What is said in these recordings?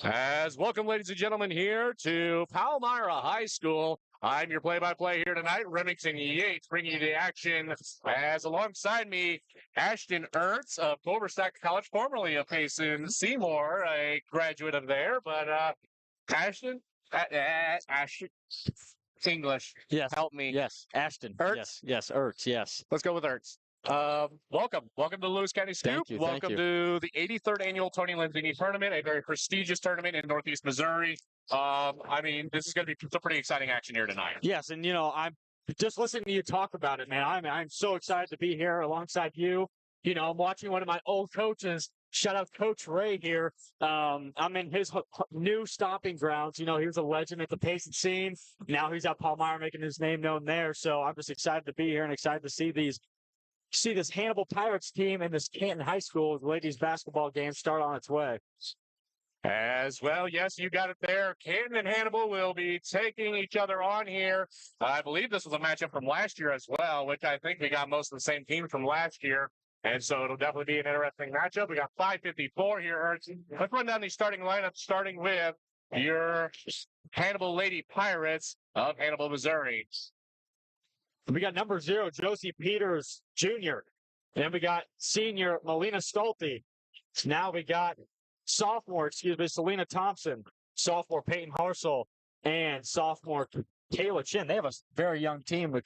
As welcome, ladies and gentlemen, here to Palmyra High School. I'm your play-by-play here tonight, Remington Yates, bringing you the action. As alongside me, Ashton Ertz of Culver-Stack College, formerly of Payson Seymour, a graduate of there. But Ashton, Ashton, English, Yes. help me. Yes. Ashton. Ertz? Yes. Ertz. Yes. Let's go with Ertz. Welcome to Lewis County Scoop. Thank you. Welcome to the 83rd annual Tony Lenzini tournament, a very prestigious tournament in Northeast Missouri. This is going to be some pretty exciting action here tonight. Yes, and I'm just listening to you talk about it, man. I'm so excited to be here alongside you. I'm watching one of my old coaches. Shout out Coach Ray here. I'm in his new stomping grounds. He was a legend at the Payson scene. Now he's at Palmyra making his name known there. So I'm just excited to be here and excited to see this Hannibal Pirates team and this Canton High School ladies basketball game start on its way. As well, yes, you got it there. Canton and Hannibal will be taking each other on here. I believe this was a matchup from last year as well, which I think we got most of the same teams from last year. And so it'll definitely be an interesting matchup. We got 5:54 here, Ertz. Let's run down these starting lineups, starting with your Hannibal Lady Pirates of Hannibal, Missouri. We got number 0, Josie Peters Jr. Then we got senior Melina Stolte. Now we got sophomore, Selena Thompson, sophomore Peyton Harsel, and sophomore Kayla Chin. They have a very young team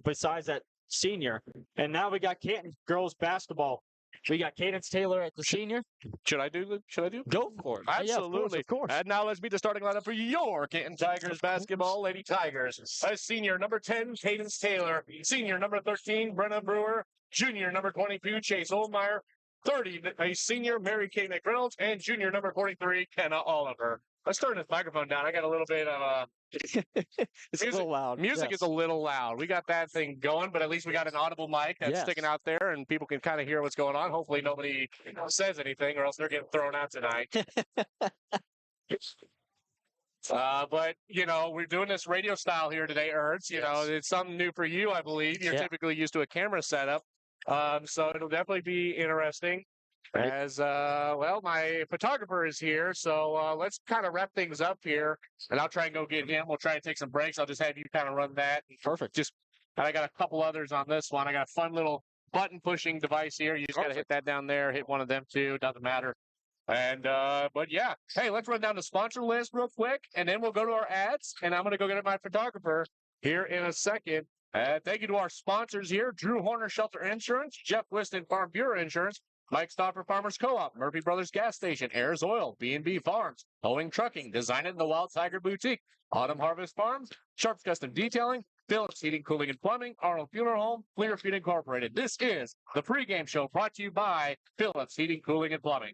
besides that senior. And now we got Canton girls basketball. We got Cadence Taylor at the senior. Should I do? Go for it. Absolutely. Yeah, of course. And now let's meet the starting lineup for your Canton Tigers basketball Lady Tigers. A senior, number 10, Cadence Taylor. Senior, number 13, Brenna Brewer. Junior, number 22, Chase Oldmeyer. 30, a senior, Mary Kay McReynolds. And junior, number 43, Kenna Oliver. Let's turn this microphone down. I got a little bit of it's a little loud. Music is a little loud. We got that thing going, but at least we got an audible mic that's sticking out there, and people can kind of hear what's going on. Hopefully nobody says anything, or else they're getting thrown out tonight. But, we're doing this radio style here today, Ertz. It's something new for you, I believe. You're typically used to a camera setup. So it'll definitely be interesting. As my photographer is here, so let's kind of wrap things up here, and I'll try and go get him. We'll try and take some breaks. I'll just have you kind of run that. Perfect. And I got a couple others on this one. I got a fun little button pushing device here. You just got to hit that down there. Hit one of them too. Doesn't matter. And but yeah, hey, let's run down the sponsor list real quick, and then we'll go to our ads. And I'm gonna go get my photographer here in a second. Thank you to our sponsors here: Drew Horner Shelter Insurance, Jeff Whiston Farm Bureau Insurance, Mike Stopper Farmers Co-op, Murphy Brothers Gas Station, Ayers Oil, B&B Farms, Owing Trucking, Design It in the Wild Tiger Boutique, Autumn Harvest Farms, Sharps Custom Detailing, Phillips Heating, Cooling, and Plumbing, Arnold Funeral Home, Clearfield Incorporated. This is the pregame show brought to you by Phillips Heating, Cooling, and Plumbing.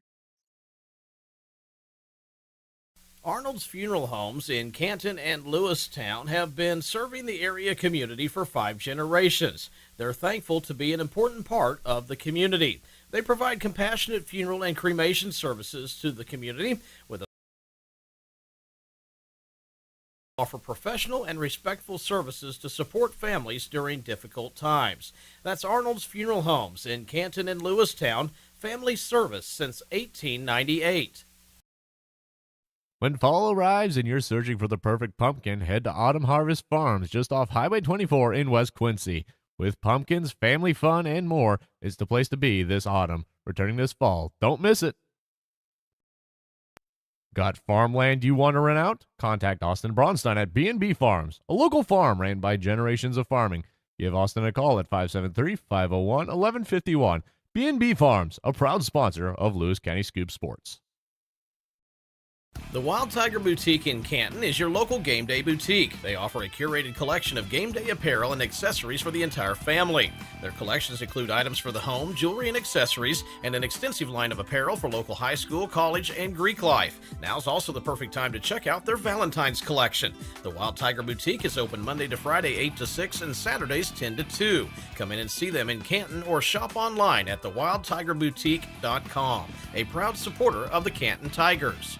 Arnold's Funeral Homes in Canton and Lewistown have been serving the area community for 5 generations. They're thankful to be an important part of the community. They provide compassionate funeral and cremation services to the community with offer professional and respectful services to support families during difficult times. That's Arnold's Funeral Homes in Canton and Lewistown, family service since 1898. When fall arrives and you're searching for the perfect pumpkin, head to Autumn Harvest Farms just off Highway 24 in West Quincy. With pumpkins, family fun, and more, it's the place to be this autumn. Returning this fall. Don't miss it. Got farmland you want to rent out? Contact Austin Braunstein at B&B Farms, a local farm ran by generations of farming. Give Austin a call at 573-501-1151. B&B Farms, a proud sponsor of Lewis County Scoop Sports. The Wild Tiger Boutique in Canton is your local game day boutique. They offer a curated collection of game day apparel and accessories for the entire family. Their collections include items for the home, jewelry and accessories, and an extensive line of apparel for local high school, college, and Greek life. Now's also the perfect time to check out their Valentine's collection. The Wild Tiger Boutique is open Monday to Friday 8 to 6 and Saturdays 10 to 2. Come in and see them in Canton or shop online at thewildtigerboutique.com. A proud supporter of the Canton Tigers.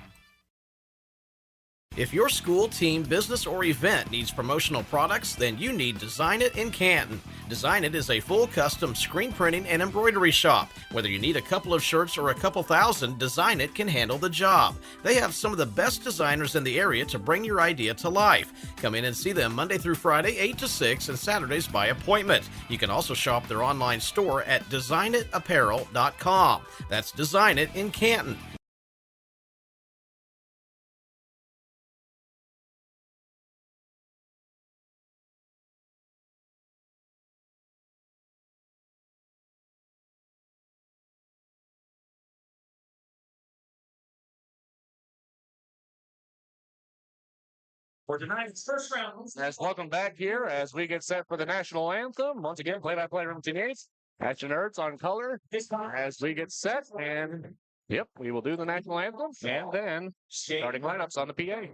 If your school, team, business, or event needs promotional products, then you need Design It in Canton. Design It is a full custom screen printing and embroidery shop. Whether you need a couple of shirts or a couple thousand, Design It can handle the job. They have some of the best designers in the area to bring your idea to life. Come in and see them Monday through Friday, 8 to 6, and Saturdays by appointment. You can also shop their online store at designitapparel.com. That's Design It in Canton. For tonight's first round. As welcome back here as we get set for the national anthem. Once again, play-by-play room teammates. Action Nerds on color as we get set. And, yep, we will do the national anthem and then starting lineups on the PA.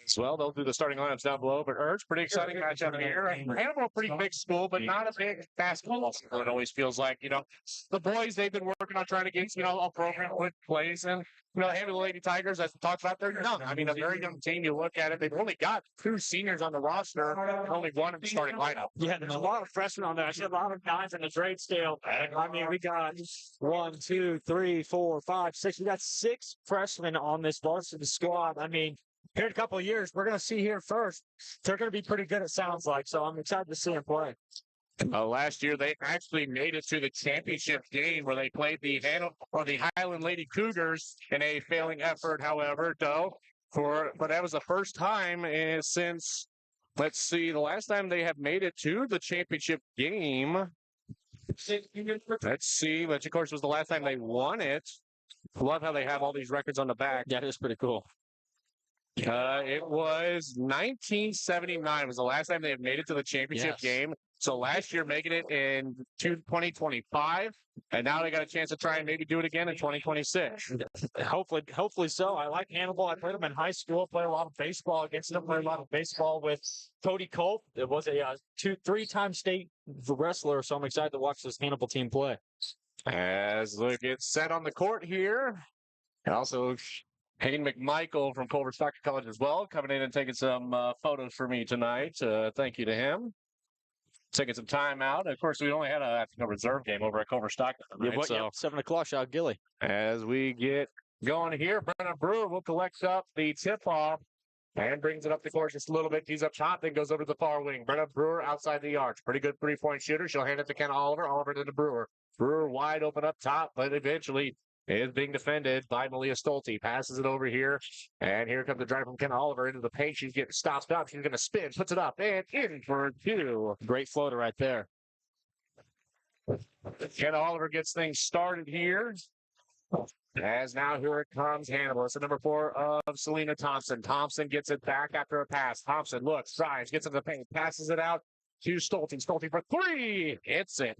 As well, they'll do the starting lineups down below. But Urge, pretty exciting matchup here. Hannibal, pretty big school, but not a big basketball school. It always feels like, the boys, they've been working on trying to get, a program put in place. And, the Hannibal Lady Tigers, as we talked about, they're young. I mean, a very young team. You look at it, they've only got 2 seniors on the roster, and only 1 in the starting lineup. Yeah, there's a lot of freshmen on there. I see a lot of guys in the trade scale. I mean, we got 1, 2, 3, 4, 5, 6. We got 6 freshmen on this varsity squad. I mean, here in a couple of years, we're going to see here first. They're going to be pretty good, it sounds like. So I'm excited to see them play. Last year, they actually made it to the championship game where they played the Highland Lady Cougars in a failing effort, however, but that was the first time since, let's see, the last time they have made it to the championship game. Let's see, which of course was the last time they won it. I love how they have all these records on the back. That is pretty cool. It was 1979 was the last time they had made it to the championship game. So last year making it in 2025, and now they got a chance to try and maybe do it again in 2026. Hopefully so. I like Hannibal. I played them in high school, played a lot of baseball against them, played a lot of baseball with Cody Culp. It was a 3-time state wrestler, so I'm excited to watch this Hannibal team play. As they get set on the court here, and also Hayden McMichael from Culver Stockton College as well, coming in and taking some photos for me tonight. Thank you to him. Taking some time out. Of course, we only had a reserve game over at Culver Stockton tonight. So 7 o'clock, shot Gilly. As we get going here, Brennan Brewer will collect up the tip-off and brings it up the court just a little bit. He's up top, then goes over to the far wing. Brennan Brewer outside the arch. Pretty good 3-point shooter. She'll hand it to Ken Oliver. Oliver to the Brewer. Brewer wide open up top, but eventually is being defended by Malia Stolte. Passes it over here, and here comes the drive from Ken Oliver into the paint. She's getting stopped up. She's going to spin, puts it up, and in for 2. Great floater right there. Ken Oliver gets things started here. As now here it comes Hannibal. It's the number 4 of Selena Thompson. Thompson gets it back after a pass. Thompson looks, drives, gets in the paint, passes it out to Stolte. Stolte for 3. Hits it.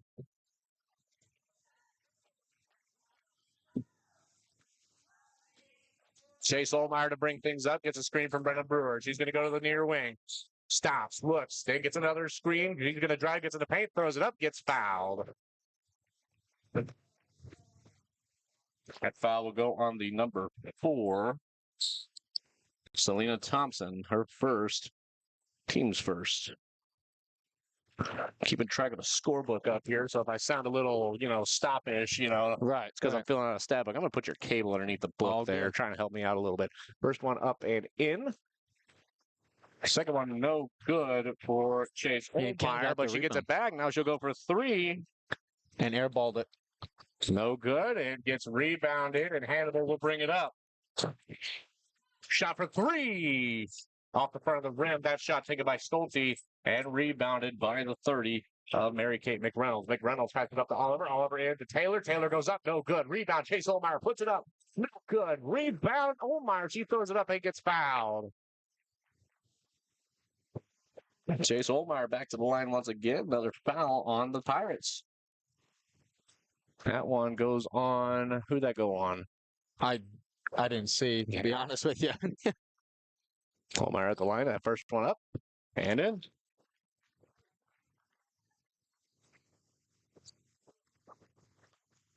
Chase Olmeyer to bring things up. Gets a screen from Brennan Brewer. She's going to go to the near wing. Stops, looks, then gets another screen. He's going to drive, gets in the paint, throws it up, gets fouled. That foul will go on the number 4. Selena Thompson, her first, team's first. Keeping track of the scorebook up here, so if I sound a little, stoppish, Right. it's because I'm filling out a stat book. I'm going to put your cable underneath the book All there, good. trying to help me out a little bit. First one up and in. Second one, no good for Chase Oldmeyer, but she gets it back. Now she'll go for 3. And airballed it. No good. It gets rebounded, and Hannibal will bring it up. Shot for 3. Off the front of the rim. That shot taken by Stolte and rebounded by the 30 of Mary-Kate McReynolds. McReynolds passes it up to Oliver. Oliver into Taylor. Taylor goes up. No good. Rebound. Chase Oldmeyer puts it up. No good. Rebound. Oldmeyer. She throws it up and gets fouled. Chase Oldmeyer back to the line once again. Another foul on the Pirates. That one goes on. Who'd that go on? I didn't see, to be honest with you. Oldmeyer at the line. That first one up and in.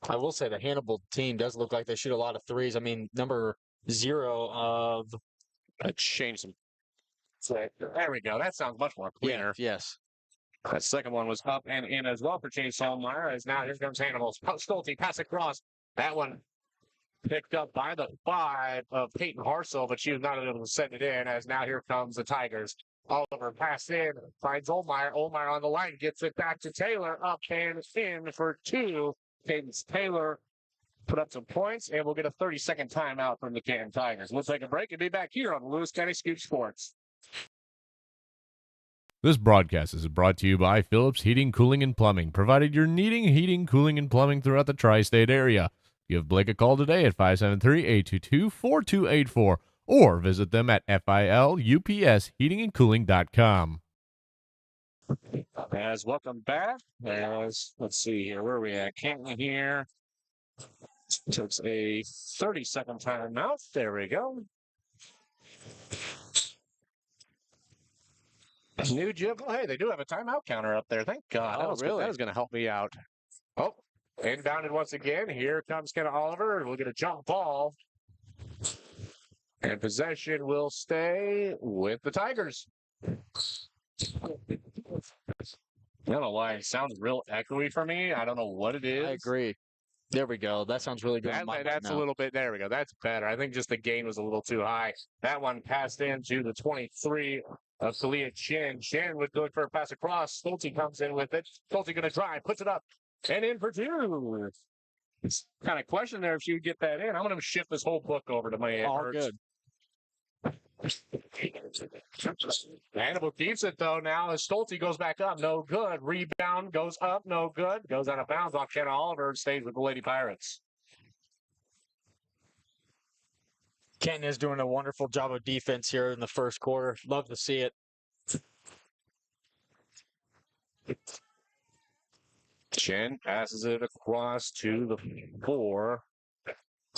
I will say the Hannibal team does look like they shoot a lot of threes. I mean, number 0 of... Let's change some. There we go. That sounds much more cleaner. Yes. That second one was up and in as well for Chase Oldmeyer. As now here comes Hannibal. Stolte pass across. That one picked up by the 5 of Peyton Harsel, but she was not able to send it in. As now here comes the Tigers. Oliver pass in, finds Oldmeyer. Oldmeyer on the line, gets it back to Taylor. Up and in for 2. Taylor put up some points, and we'll get a 30-second timeout from the Canton Tigers. We'll take a break and be back here on Lewis County Scoop Sports. This broadcast is brought to you by Phillips Heating, Cooling, and Plumbing, provided you're needing heating, cooling, and plumbing throughout the tri-state area. Give Blake a call today at 573-822-4284 or visit them at filupsheatingandcooling.com. As welcome back. Let's see here. Where are we at? Canton here. Took a 30-second timeout. There we go. New Jib. Oh, hey, they do have a timeout counter up there. Thank God. That was going to help me out. Oh, inbounded once again. Here comes Ken Oliver. We'll get a jump ball. And possession will stay with the Tigers. I don't know why it sounds real echoey for me. I don't know what it is. I agree. There we go. That sounds really good. That's a little bit. There we go. That's better. I think just the gain was a little too high. That one passed into the 23 of Kalia Chin. Chin would go for a pass across. Stolte comes in with it. Stolte going to drive, puts it up, and in for 2. It's kind of question there if she would get that in. I'm going to shift this whole book over to my all good. Hannibal keeps it though now as Stolte goes back up. No good. Rebound goes up. No good. Goes out of bounds off Shannon Oliver and stays with the Lady Pirates. Canton is doing a wonderful job of defense here in the first quarter. Love to see it. Chen passes it across to the 4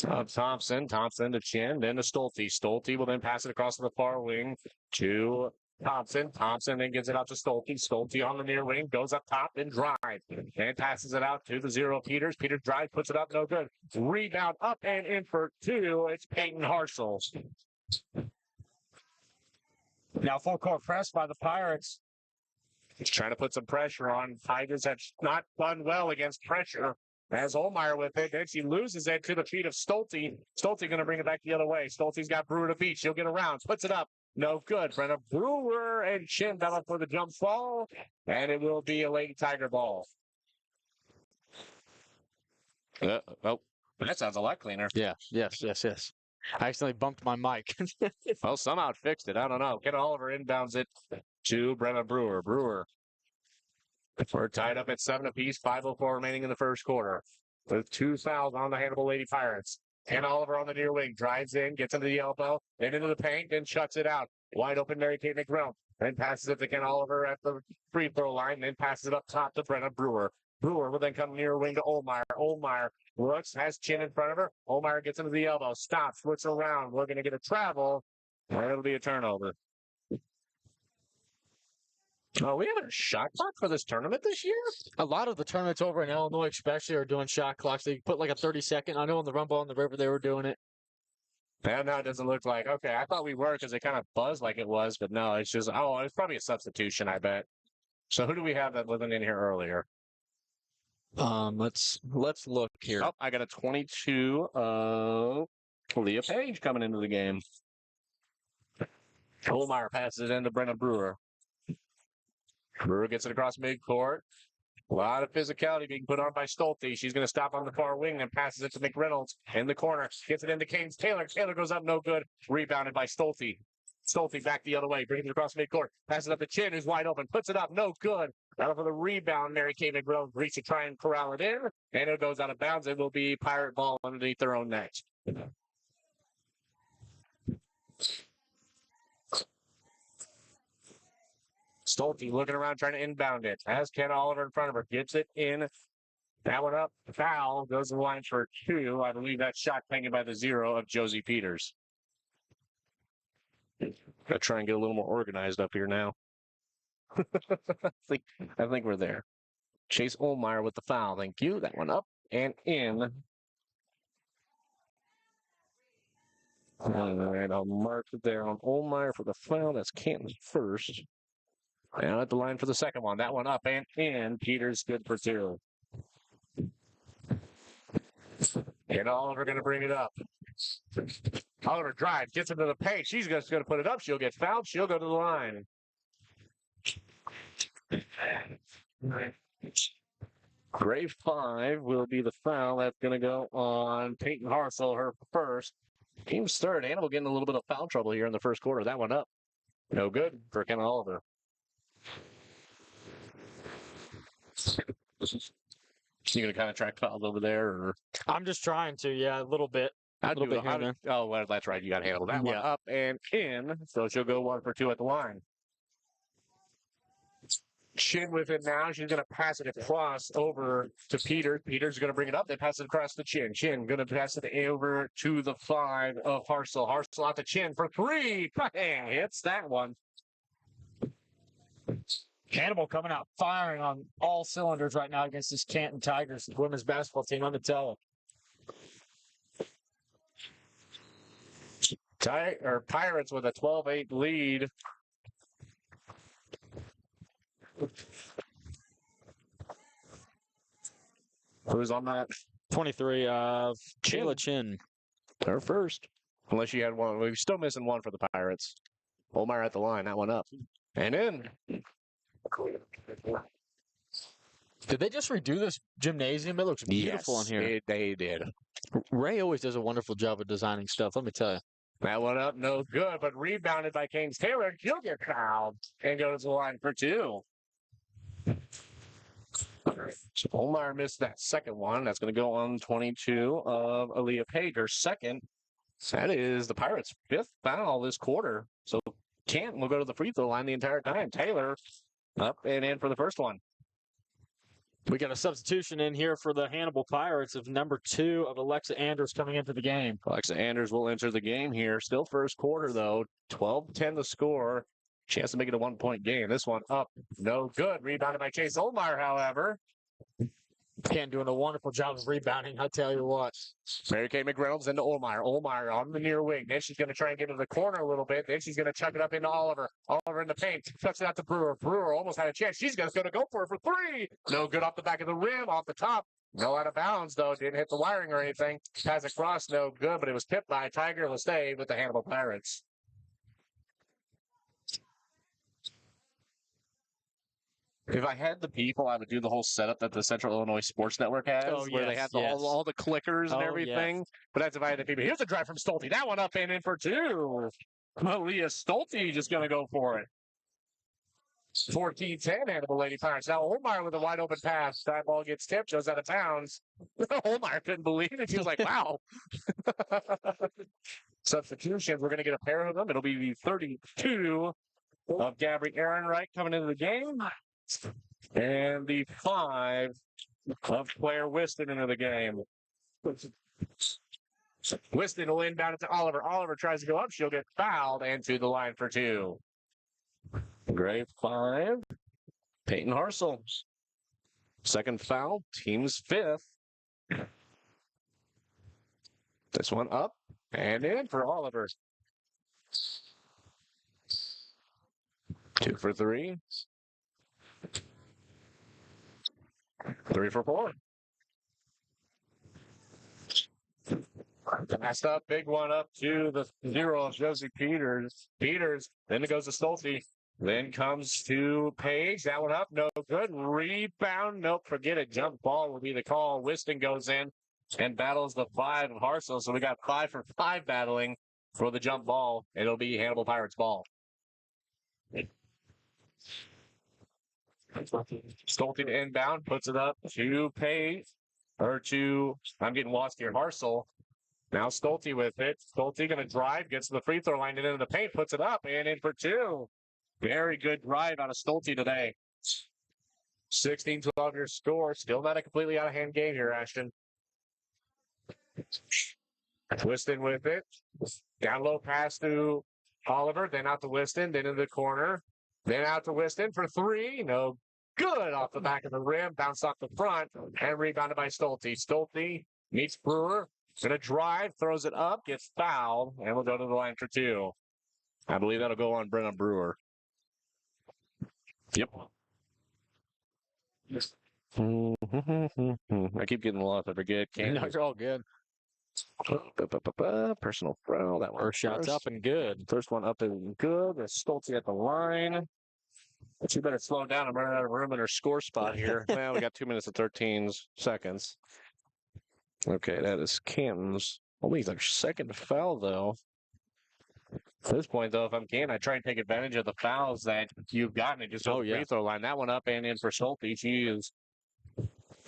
of Thompson. Thompson to Chen, then to Stolte. Stolte will then pass it across to the far wing to Thompson. Thompson then gives it out to Stolte. Stolte on the near wing, goes up top and drives. And passes it out to the 0 Peters. Peters drives, puts it up, no good. Rebound up and in for 2. It's Peyton Harsel. Now full court press by the Pirates. He's trying to put some pressure on. Tigers have not done well against pressure. As Oldmeyer with it, then she loses it to the feet of Stolte. Stolte going to bring it back the other way. Stolte's got Brewer to beat. She'll get around, puts it up. No good. Brenna Brewer and Chin battle for the jump ball, and it will be a Lady Tiger ball. Oh, that sounds a lot cleaner. Yeah, yes. I accidentally bumped my mic. Well, somehow it fixed it. I don't know. Ken Oliver inbounds it to Brenna Brewer. Brewer. We're tied up at 7 apiece, 5:04 remaining in the first quarter. With 2 fouls on the Hannibal Lady Pirates. Ken Oliver on the near wing, drives in, gets into the elbow, then into the paint, then shuts it out. Wide open Mary-Kate McReynolds. Then passes it to Ken Oliver at the free throw line, then passes it up top to Brenna Brewer. Brewer will then come near wing to Oldmeyer. Oldmeyer looks, has Chin in front of her. Oldmeyer gets into the elbow, stops, looks around. We're going to get a travel, and it'll be a turnover. Oh, we have a shot clock for this tournament this year? A lot of the tournaments over in Illinois, especially, are doing shot clocks. They put like a 30-second. I know in the Rumble on the River they were doing it. Yeah, no, it doesn't look like. Okay, I thought we were because it kind of buzzed like it was, but no, it's just, oh, it's probably a substitution, I bet. So who do we have that wasn't in here earlier? Let's look here. Oh, I got a 22 of Leah Page coming into the game. Holmeyer passes it into Brenna Brewer. Brewer gets it across midcourt. A lot of physicality being put on by Stolte. She's going to stop on the far wing and passes it to McReynolds in the corner. Gets it into Kane's Taylor. Taylor goes up, no good. Rebounded by Stolte. Stolte back the other way, brings it across midcourt. Passes it up to Chin, who's wide open. Puts it up, no good. Out for the rebound, Mary Kay McReynolds reaches to try and corral it in. And it goes out of bounds. It will be Pirate ball underneath their own net. Stolte looking around, trying to inbound it. Has Ken Oliver in front of her. Gets it in. That one up. Foul. Goes to the line for 2. I believe that shot taken by the 0 of Josie Peters. Gotta try and get a little more organized up here now. I think we're there. Chase Olmeyer with the foul. Thank you. That one up and in. All right, I'll mark it there on Olmeyer for the foul. That's Canton's first. And at the line for the second one. That one up and in. Peters good for 2. And Oliver going to bring it up. Oliver drives, gets into the paint. She's just going to put it up. She'll get fouled. She'll go to the line. Grade 5 will be the foul. That's going to go on Peyton Harsel, her first. Team's third. Hannibal getting a little bit of foul trouble here in the first quarter. That one up. No good for Ken Oliver. You going to kind of track fouls over there? Or? I'm just trying to, yeah, a little bit. Oh, well, that's right. You got Hannibal. That one up and in. So she'll go 1 for 2 at the line. Chin with it now. She's going to pass it across over to Peter. Peter's going to bring it up. They pass it across to Chin. Chin going to pass it over to the 5 of Harsel. Harsel out to Chin for 3. Bang! Hits that one. Hannibal coming out firing on all cylinders right now against this Canton Tigers women's basketball team. I'm going to tell them. Pirates with a 12-8 lead. Who's on that? 23 of Kayla Chin. Her first. Unless you had one. We're still missing one for the Pirates. Olmeyer at the line. That one up. And in. Did they just redo this gymnasium? It looks beautiful in here. They did. Ray always does a wonderful job of designing stuff, let me tell you. That one up, no good, but rebounded by Kane's Taylor. He'll get fouled and go to the line for 2. So Olmeyer missed that second one. That's going to go on 22 of Aaliyah Page, her second. That is the Pirates' 5th foul this quarter. So Canton will go to the free throw line the entire time. Taylor up and in for the first one. We got a substitution in here for the Hannibal Pirates of number 2 of Alexa Anders coming into the game. Alexa Anders will enter the game here. Still first quarter, though. 12-10 the score. Chance to make it a 1-point game. This one up. No good. Rebounded by Chase Olmeyer, however. Canton doing a wonderful job of rebounding, I tell you what. Mary Kay McReynolds into Olmeyer. Olmeyer on the near wing. Then she's going to try and get to the corner a little bit. Then she's going to chuck it up into Oliver. Oliver in the paint. Chucks it out to Brewer. Brewer almost had a chance. She's going to go for it for 3. No good off the back of the rim, off the top. No out of bounds, though. Didn't hit the wiring or anything. Pass across, no good, but it was tipped by Tiger Lestay with the Hannibal Pirates. If I had the people, I would do the whole setup that the Central Illinois Sports Network has, where they have all the clickers and everything. But that's if I had the people. Here's a drive from Stolte. That one up and in for 2. Malia Stolte just going to go for it. 14-10, Hannibal Lady Pirates. Now Olmeyer with a wide open pass. That ball gets tipped, goes out of bounds. Olmeyer couldn't believe it. She was like, wow. Substitutions. We're going to get a pair of them. It'll be the 32 of Gabby Ehrenreich coming into the game. And the 5 of Claire Whiston into the game. Whiston will inbound it to Oliver. Oliver tries to go up. She'll get fouled and to the line for 2. Grade 5 Peyton Harsel. Second foul, team's fifth. This one up and in for Oliver. 2 for 3. 3 for 4. Passed up, big one up to the 0 of Josie Peters. Then it goes to Stolte. Then comes to Page. That one up, no good. Rebound, nope, forget it. Jump ball will be the call. Whiston goes in and battles the 5 of Harsel. So we got 5 for 5 battling for the jump ball. It'll be Hannibal Pirates ball. Stolte to inbound, puts it up to Page. I'm getting lost here. Harsel. Now Stolte with it. Stolte going to drive, gets to the free throw line and into the paint, puts it up and in for 2. Very good drive out of Stolte today. 16-12 your score. Still not a completely out of hand game here, Ashton. Whiston with it. Down low pass to Oliver, then out to Whiston, then into the corner. Then out to Whiston for 3. No good off the back of the rim. Bounced off the front and rebounded by Stolte. Stolte meets Brewer. Going to drive, throws it up, gets fouled, and we'll go to the line for 2. I believe that'll go on Brennan Brewer. Yep. I keep getting lost. I forget. No, you're all good. Personal foul. That one. First shot's up and good. First one up and good. There's Stolte at the line. But you better slow down. I'm running out of room in her score spot here. Well, we got 2 minutes and 13 seconds. Okay, that is Canton's only their second foul, though. At this point, though, if I'm Canton, I try and take advantage of the fouls that you've gotten and just go to the free throw line. That one up and in for Stolte. She is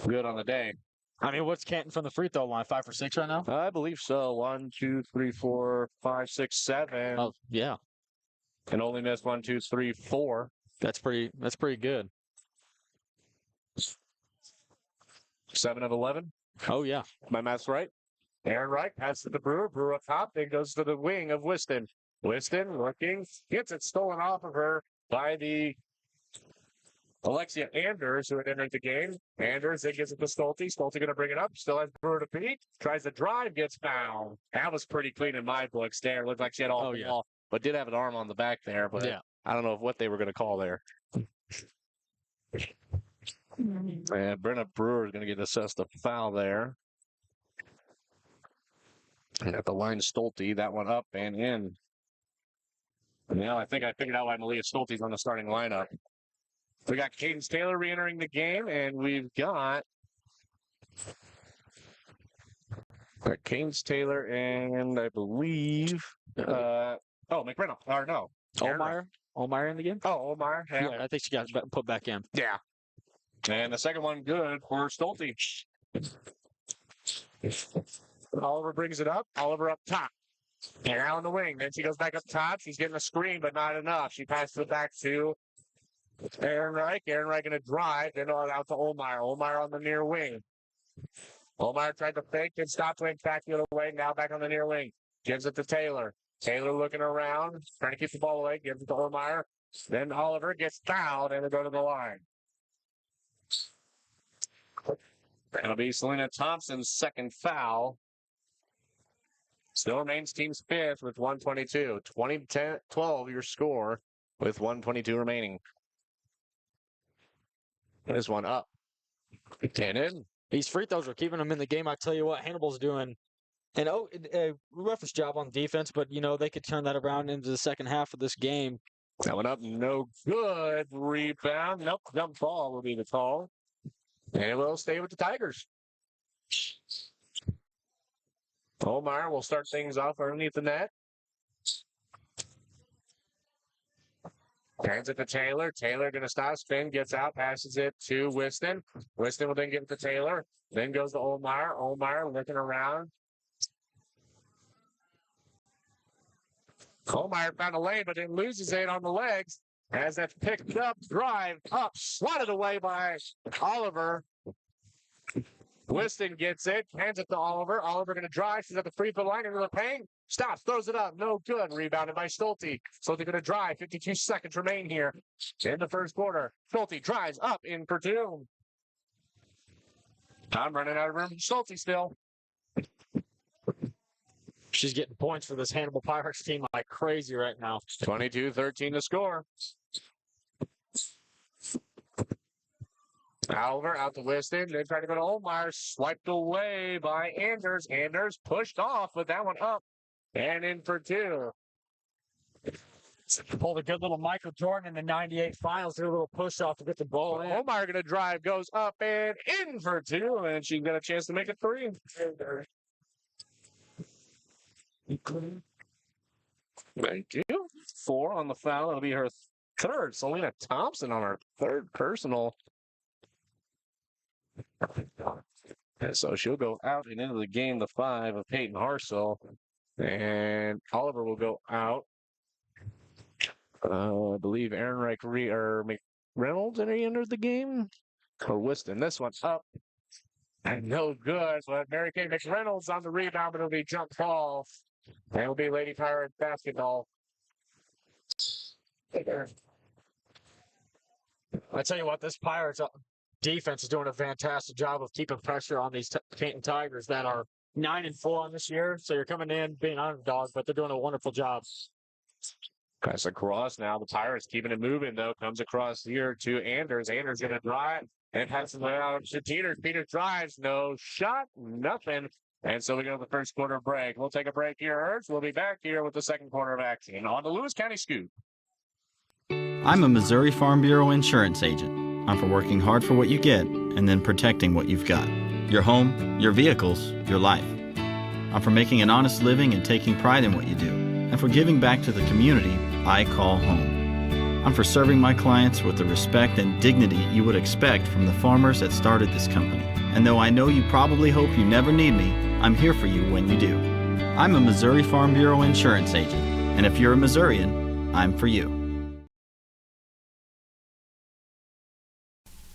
good on the day. I mean, what's Canton from the free throw line? 5 for 6 right now? I believe so. 1, 2, 3, 4, 5, 6, 7. Oh, yeah. And only missed 1, 2, 3, 4. That's pretty good. 7 of 11. Oh, yeah. My math's right. Aaron Wright passes to the Brewer. Brewer up top. Then goes to the wing of Whiston. Whiston looking. Gets it stolen off of her by the Alexia Anders, who had entered the game. Anders then gives it to Stolte. Stolte going to bring it up. Still has Brewer to beat. Tries to drive. Gets fouled. That was pretty clean in my books there. Looked like she had all the ball, but did have an arm on the back there. But I don't know what they were going to call there. And Brenna Brewer is going to get assessed a foul there. And at the line, Stolte, that one up and in. Now I think I figured out why Malia Stolte's on the starting lineup. We got Cadence Taylor re-entering the game, and we've got Cadence Taylor and I believe McReynolds. Or no. Olmeyer in the game? Oh, Olmeyer. Yeah, I think she got put back in. Yeah. And the second one good for Stolte. Oliver brings it up. Oliver up top. And out on the wing. Then she goes back up top. She's getting a screen, but not enough. She passes it back to Aaron Reich. Aaron Reich going to drive. Then out to Olmeyer. Olmeyer on the near wing. Olmeyer tried to fake and stopped wing back the other way. Now back on the near wing. Gives it to Taylor. Taylor looking around. Trying to keep the ball away. Gives it to Olmeyer. Then Oliver gets fouled and they go to the line. That'll be Selena Thompson's second foul. Still remains team's fifth with 122. 20-12 your score with 122 remaining. This one up. 10 in. These free throws are keeping them in the game. I tell you what, Hannibal's doing an reference job on defense, but, they could turn that around into the second half of this game. That one up, no good. Rebound. Nope, jump ball will be the call. And it will stay with the Tigers. Olmeyer will start things off underneath the net. Hands it to Taylor. Taylor going to stop, spin, gets out, passes it to Whiston. Whiston will then give it to Taylor. Then goes to Olmeyer. Olmeyer looking around. Olmeyer found a lane, but then loses it on the legs. As that's picked up, drive up, swatted away by Oliver. Whiston gets it, hands it to Oliver. Oliver going to drive. She's at the free throw line into the paint. Stops, throws it up. No good. Rebounded by Stolte. Stolte going to drive. 52 seconds remain here in the first quarter. Stolte drives up in for two. I'm running out of room. Stolte still. She's getting points for this Hannibal Pirates team like crazy right now. 22-13 to score. Oliver out to Whiston. They try to go to Olmeyer. Swiped away by Anders. Anders pushed off with that one up and in for two. Pulled a good little Michael Jordan in the 98 finals. Did a little push off to get the ball in. Olmeyer going to drive, goes up and in for two, and she got a chance to make it three. Thank you. 4 on the foul. It'll be her third. Selena Thompson on her third personal. And so she'll go out and into the game, the 5 of Peyton Harsel. And Oliver will go out. I believe Aaron or McReynolds entered the game. Or Whiston. This one's up. And no good. But Mary Kay McReynolds on the rebound, but it'll be jump ball. And it'll be Lady Pirate basketball. I tell you what, this Pirates defense is doing a fantastic job of keeping pressure on these Canton Tigers that are 9-4 on this year. So you're coming in being underdogs, but they're doing a wonderful job. Pass across now. The Pirates keeping it moving, though. Comes across here to Anders. Anders going to drive and passes it out to Peters. Peters drives. No shot. Nothing. And so we go to the first quarter break. We'll take a break here, Ertz. We'll be back here with the second quarter of action on the Lewis County Scoop. I'm a Missouri Farm Bureau insurance agent. I'm for working hard for what you get and then protecting what you've got. Your home, your vehicles, your life. I'm for making an honest living and taking pride in what you do. And for giving back to the community I call home. I'm for serving my clients with the respect and dignity you would expect from the farmers that started this company. And though I know you probably hope you never need me, I'm here for you when you do. I'm a Missouri Farm Bureau insurance agent. And if you're a Missourian, I'm for you.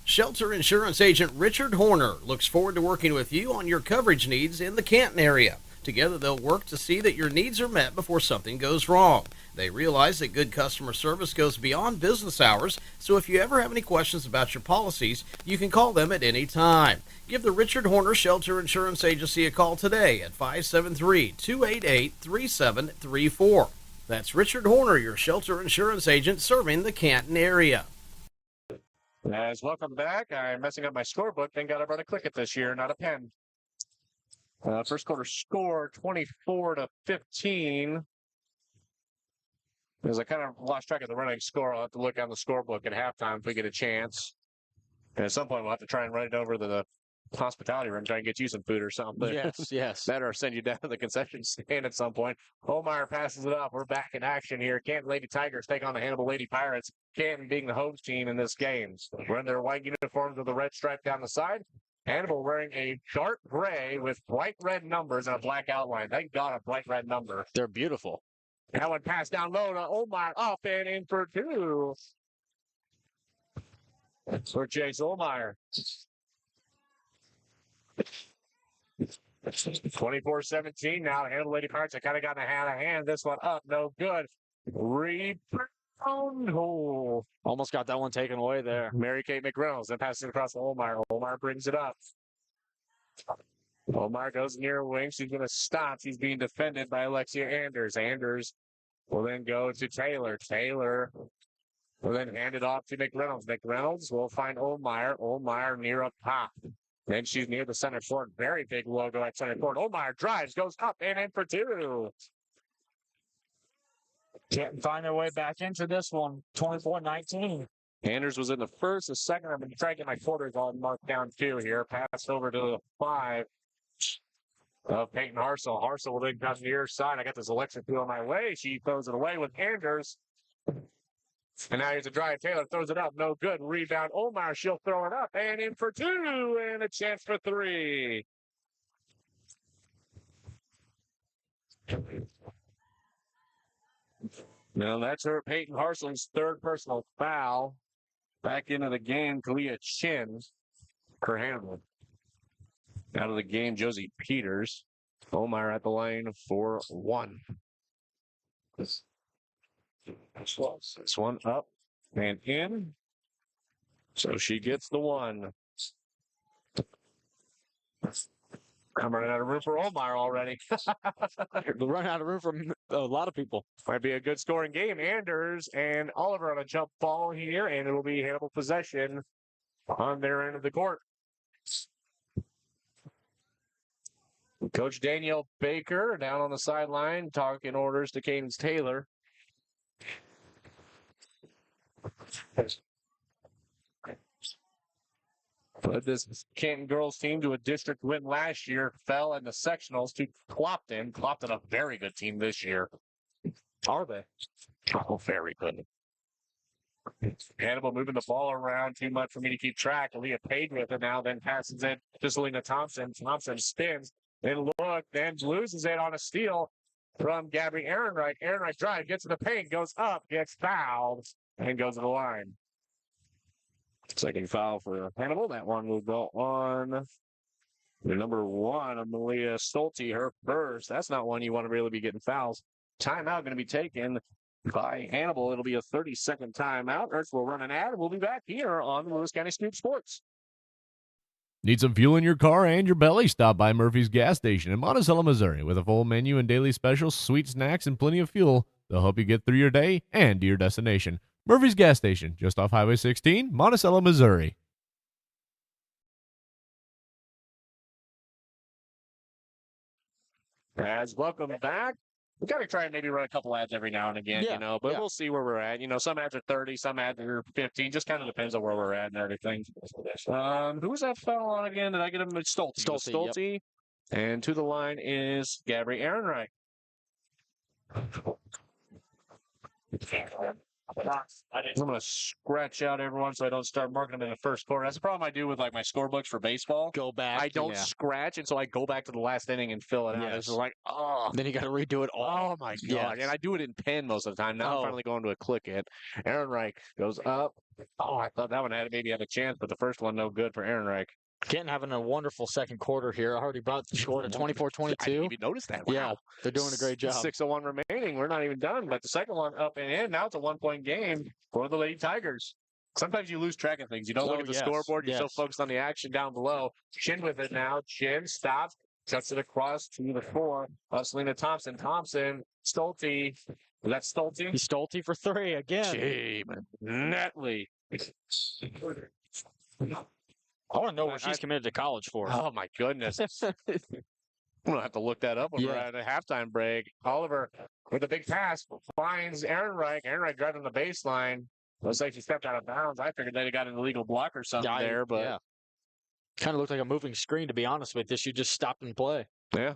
Shelter Insurance Agent Richard Horner looks forward to working with you on your coverage needs in the Canton area. Together, they'll work to see that your needs are met before something goes wrong. They realize that good customer service goes beyond business hours, so if you ever have any questions about your policies, you can call them at any time. Give the Richard Horner Shelter Insurance Agency a call today at 573-288-3734. That's Richard Horner, your shelter insurance agent serving the Canton area. As welcome back. I'm messing up my scorebook. Thank God I brought a click it this year, not a pen. First quarter score 24-15. Because I kind of lost track of the running score. I'll have to look on the scorebook at halftime if we get a chance. And at some point, we'll have to try and run it over to the hospitality room, try and get you some food or something. Yes. Better send you down to the concession stand at some point. Olmeyer passes it up. We're back in action here. Canton Lady Tigers take on the Hannibal Lady Pirates. Canton being the home team in this game. We're in their white uniforms with a red stripe down the side. Hannibal wearing a dark gray with bright red numbers and a black outline. Thank God a bright red number. They're beautiful. That one passed down low to Olmeyer, up and in for two. For Chase Olmeyer. 24-17 now. Hannibal Lady Pirates have kind of gotten out of hand. This one up, no good. Rebound hole. Almost got that one taken away there. Mary Kate McReynolds then passes it across to Olmeyer. Olmeyer brings it up. Olmeyer goes near wing. She's going to stop. She's being defended by Alexia Anders. Anders will then go to Taylor. Taylor will then hand it off to McReynolds. McReynolds will find Olmeyer. Olmeyer near up top. Then she's near the center court. Very big logo at center court. Olmeyer drives, goes up and in for two. Can't find their way back into this one. 24-19. Anders was in the first. The second, I'm going to try to get my quarters all marked down too here. Pass over to the 5 of Peyton Harsel. Harsel will then come near side. I got this electric wheel on my way. She throws it away with Anders. And now here's a drive. Taylor throws it up. No good. Rebound. Olmeyer. She'll throw it up. And in for two. And a chance for three. Now that's her, Peyton Harsel's third personal foul. Back into the game, Kalia Chin for Hannibal. Out of the game, Josie Peters. Omar at the line for 1. This one up and in. So she gets the 1. I'm running out of room for Omar already. We're running out of room for a lot of people. Might be a good scoring game. Anders and Oliver on a jump ball here, and it will be Hannibal possession on their end of the court. Coach Danielle Baker down on the sideline talking orders to Cadence Taylor. But this Canton girls team to a district win last year, fell in the sectionals to Clopton. Clopton, a very good team this year. Are they? Oh, very good. Hannibal moving the ball around too much for me to keep track. Aaliyah Page with it now, then passes it to Selena Thompson. Thompson spins, then then loses it on a steal from Gabby Ehrenreich. Ehrenreich drive, gets to the paint, goes up, gets fouled, and goes to the line. Second foul for Hannibal. That one will go on the number 1 of Malia Stolte, her first. That's not one you want to really be getting fouls. Timeout going to be taken by Hannibal. It'll be a 30-second timeout. Ertz will run an ad. We'll be back here on Lewis County Scoop Sports. Need some fuel in your car and your belly? Stop by Murphy's Gas Station in Monticello, Missouri. With a full menu and daily specials, sweet snacks, and plenty of fuel, they'll help you get through your day and to your destination. Murphy's Gas Station, just off Highway 16, Monticello, Missouri. As welcome back. We got to try and maybe run a couple ads every now and again, but we'll see where we're at. Some ads are 30, some ads are 15. Just kind of depends on where we're at and everything. Who was that fellow on again? Did I get him? Stolte. Stolte. Yep. And to the line is Gabby Ehrenreich. I'm going to scratch out everyone so I don't start marking them in the first quarter. That's the problem I do with my scorebooks for baseball. Go back. I don't scratch, and so I go back to the last inning and fill it out. It's like, Then you got to redo it all. Oh, my God. And I do it in pen most of the time. Now I'm finally going to a click it. Ehrenreich goes up. Oh, I thought that one maybe had a chance, but the first one no good for Ehrenreich. Canton having a wonderful second quarter here. I already brought the score to 24-22. I didn't even notice that. Wow. Yeah, they're doing a great job. 6:01 remaining. We're not even done, but the second one up and in. Now it's a 1-point game for the Lady Tigers. Sometimes you lose track of things. You don't look at the scoreboard. You're so focused on the action down below. Chin with it now. Chin stops. Cuts it across to the floor. Selena Thompson. Stolte. Was that Stolte? He's Stolte for 3 again. Gee, Netley. I want to know what she's committed to college for. Oh, my goodness. I'm going to have to look that up when we're at a halftime break. Oliver with a big pass finds Ehrenreich. Ehrenreich driving the baseline. Looks like she stepped out of bounds. I figured they'd have got an illegal block or something there, but kind of looked like a moving screen, to be honest with you. She just stopped and play. Yeah.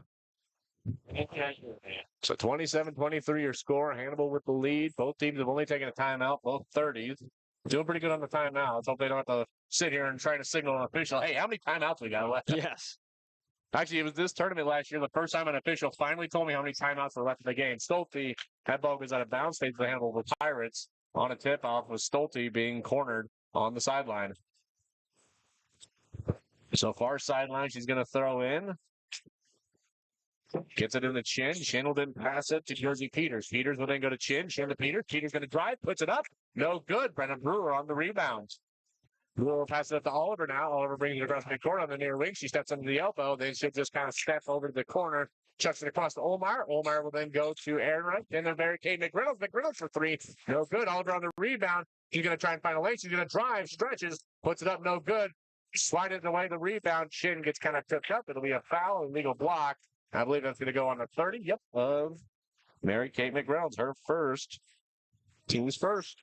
So 27-23 your score. Hannibal with the lead. Both teams have only taken a timeout, both 30s. Doing pretty good on the timeout. Let's hope they don't have to sit here and try to signal an official, hey, how many timeouts we got left? Yes. Actually, it was this tournament last year, the first time an official finally told me how many timeouts were left in the game. Stolte, that ball goes out of bounds, stays the handle of the Pirates on a tip-off with Stolte being cornered on the sideline. So far sideline, she's going to throw in. Gets it in the Chin. Chin will then pass it to Jersey Peters. Peters will then go to Chin. Chin to Peters. Peters going to drive. Puts it up. No good. Brennan Brewer on the rebound. Brewer will pass it up to Oliver now. Oliver brings it across the court on the near wing. She steps under the elbow. Then she'll just kind of step over to the corner. Chucks it across to Olmar. Olmar will then go to Ehrenreich. Then to barricade McReynolds. McReynolds for 3. No good. Oliver on the rebound. She's going to try and find a lane. She's going to drive. Stretches. Puts it up. No good. Slide it away. The rebound. Chin gets kind of tripped up. It'll be a foul. Illegal block. I believe that's going to go on the 30. Yep. Of Mary Kate McReynolds. Her first. Team's first.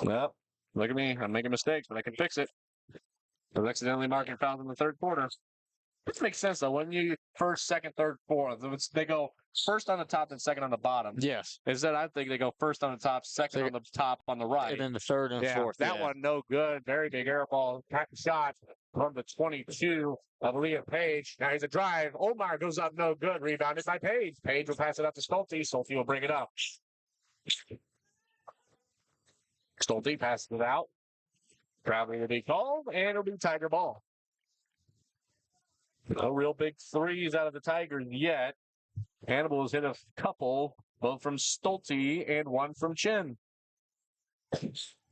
Well, look at me. I'm making mistakes, but I can fix it. I was accidentally marking fouls in the third quarter. This makes sense, though. When you first, second, third, fourth, they go first on the top and second on the bottom. Yes. Instead, I think they go first on the top, second on the top on the right. And then the third and fourth. That one, no good. Very big air ball. Shot from the 22 of Leah Page. Now here's a drive. Omar goes up, no good. Rebounded by Page. Page will pass it up to Stolte. Stolte will bring it up. Stolte passes it out. Traveling will be called, and it'll be Tiger ball. No real big threes out of the Tigers yet. Hannibal has hit a couple, both from Stolte and one from Chin.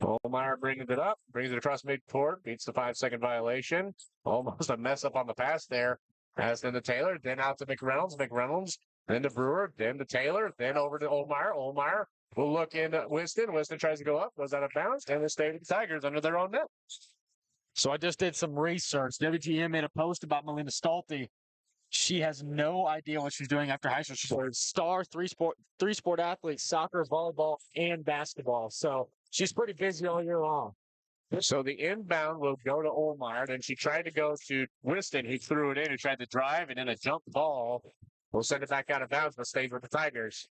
Olmeyer brings it up, brings it across midcourt, beats the 5-second violation. Almost a mess up on the pass there. Pass then to Taylor, then out to McReynolds. McReynolds, then to Brewer, then to Taylor, then over to Olmeyer. Olmeyer will look in Whiston. Whiston tries to go up, goes out of bounds, and they stay with the Tigers under their own net. So I just did some research. WGM made a post about Melinda Stolte. She has no idea what she's doing after high school. She's a star three-sport athlete, soccer, volleyball, and basketball. So she's pretty busy all year long. So the inbound will go to Olmeyer. Then she tried to go to Whiston. He threw it in. He tried to drive, and then a jump ball will send it back out of bounds, but stays with the Tigers.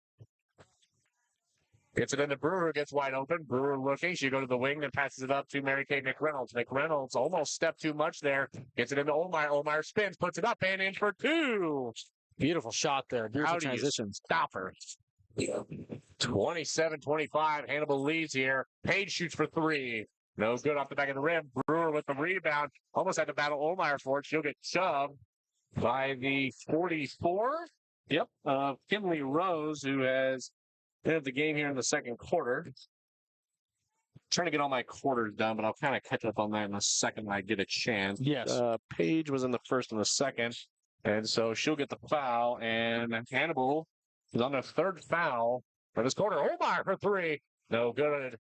Gets it into Brewer, gets wide open. Brewer looking. She go to the wing, then passes it up to Mary Kay McReynolds. McReynolds almost stepped too much there. Gets it into Olmeyer. Olmeyer spins, puts it up, and in for two. Beautiful shot there. Beautiful transitions. Stop her. 27-25. Hannibal leads here. Page shoots for three. No good off the back of the rim. Brewer with the rebound. Almost had to battle Olmeyer for it. She'll get shoved by the 44. Yep. Kinley Rose, who has ended the game here in the second quarter. Trying to get all my quarters done, but I'll kind of catch up on that in a second when I get a chance. Yes. Paige was in the first and the second, and so she'll get the foul, and Hannibal is on the third foul for this quarter. Olmeyer for three. No good.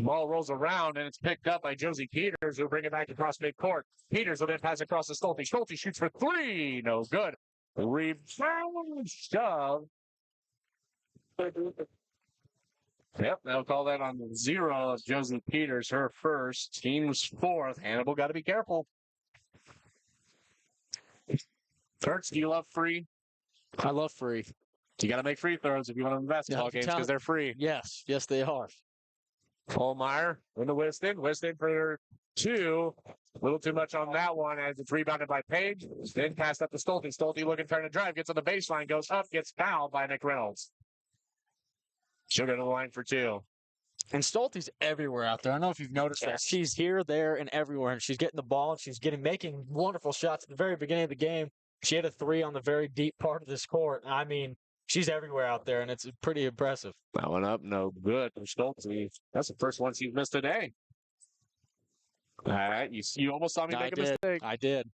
Ball rolls around, and it's picked up by Josie Peters, who'll bring it back across midcourt. Peters will then pass across to Stolte. Stolte shoots for three. No good. Rebound shove. Yep, they'll call that on 0 of Josie Peters, her first. Team's fourth. Hannibal got to be careful. Kurtz, do you love free? I love free. You got to make free throws if you want to win basketball games because they're free. Yes. Yes, they are. Olmeyer into Whiston. Whiston for two. A little too much on that one as it's rebounded by Page. Then passed up to Stolte. Stolte looking, trying to drive. Gets on the baseline, goes up, gets fouled by McReynolds. She'll go to the line for two. And Stolte's everywhere out there. I don't know if you've noticed that. She's here, there, and everywhere. And she's getting the ball, and she's making wonderful shots. At the very beginning of the game, she had a three on the very deep part of this court. I mean, she's everywhere out there, and it's pretty impressive. That one up, no good for Stolte. That's the first one she's missed today. All right, you almost saw me make a mistake. I did.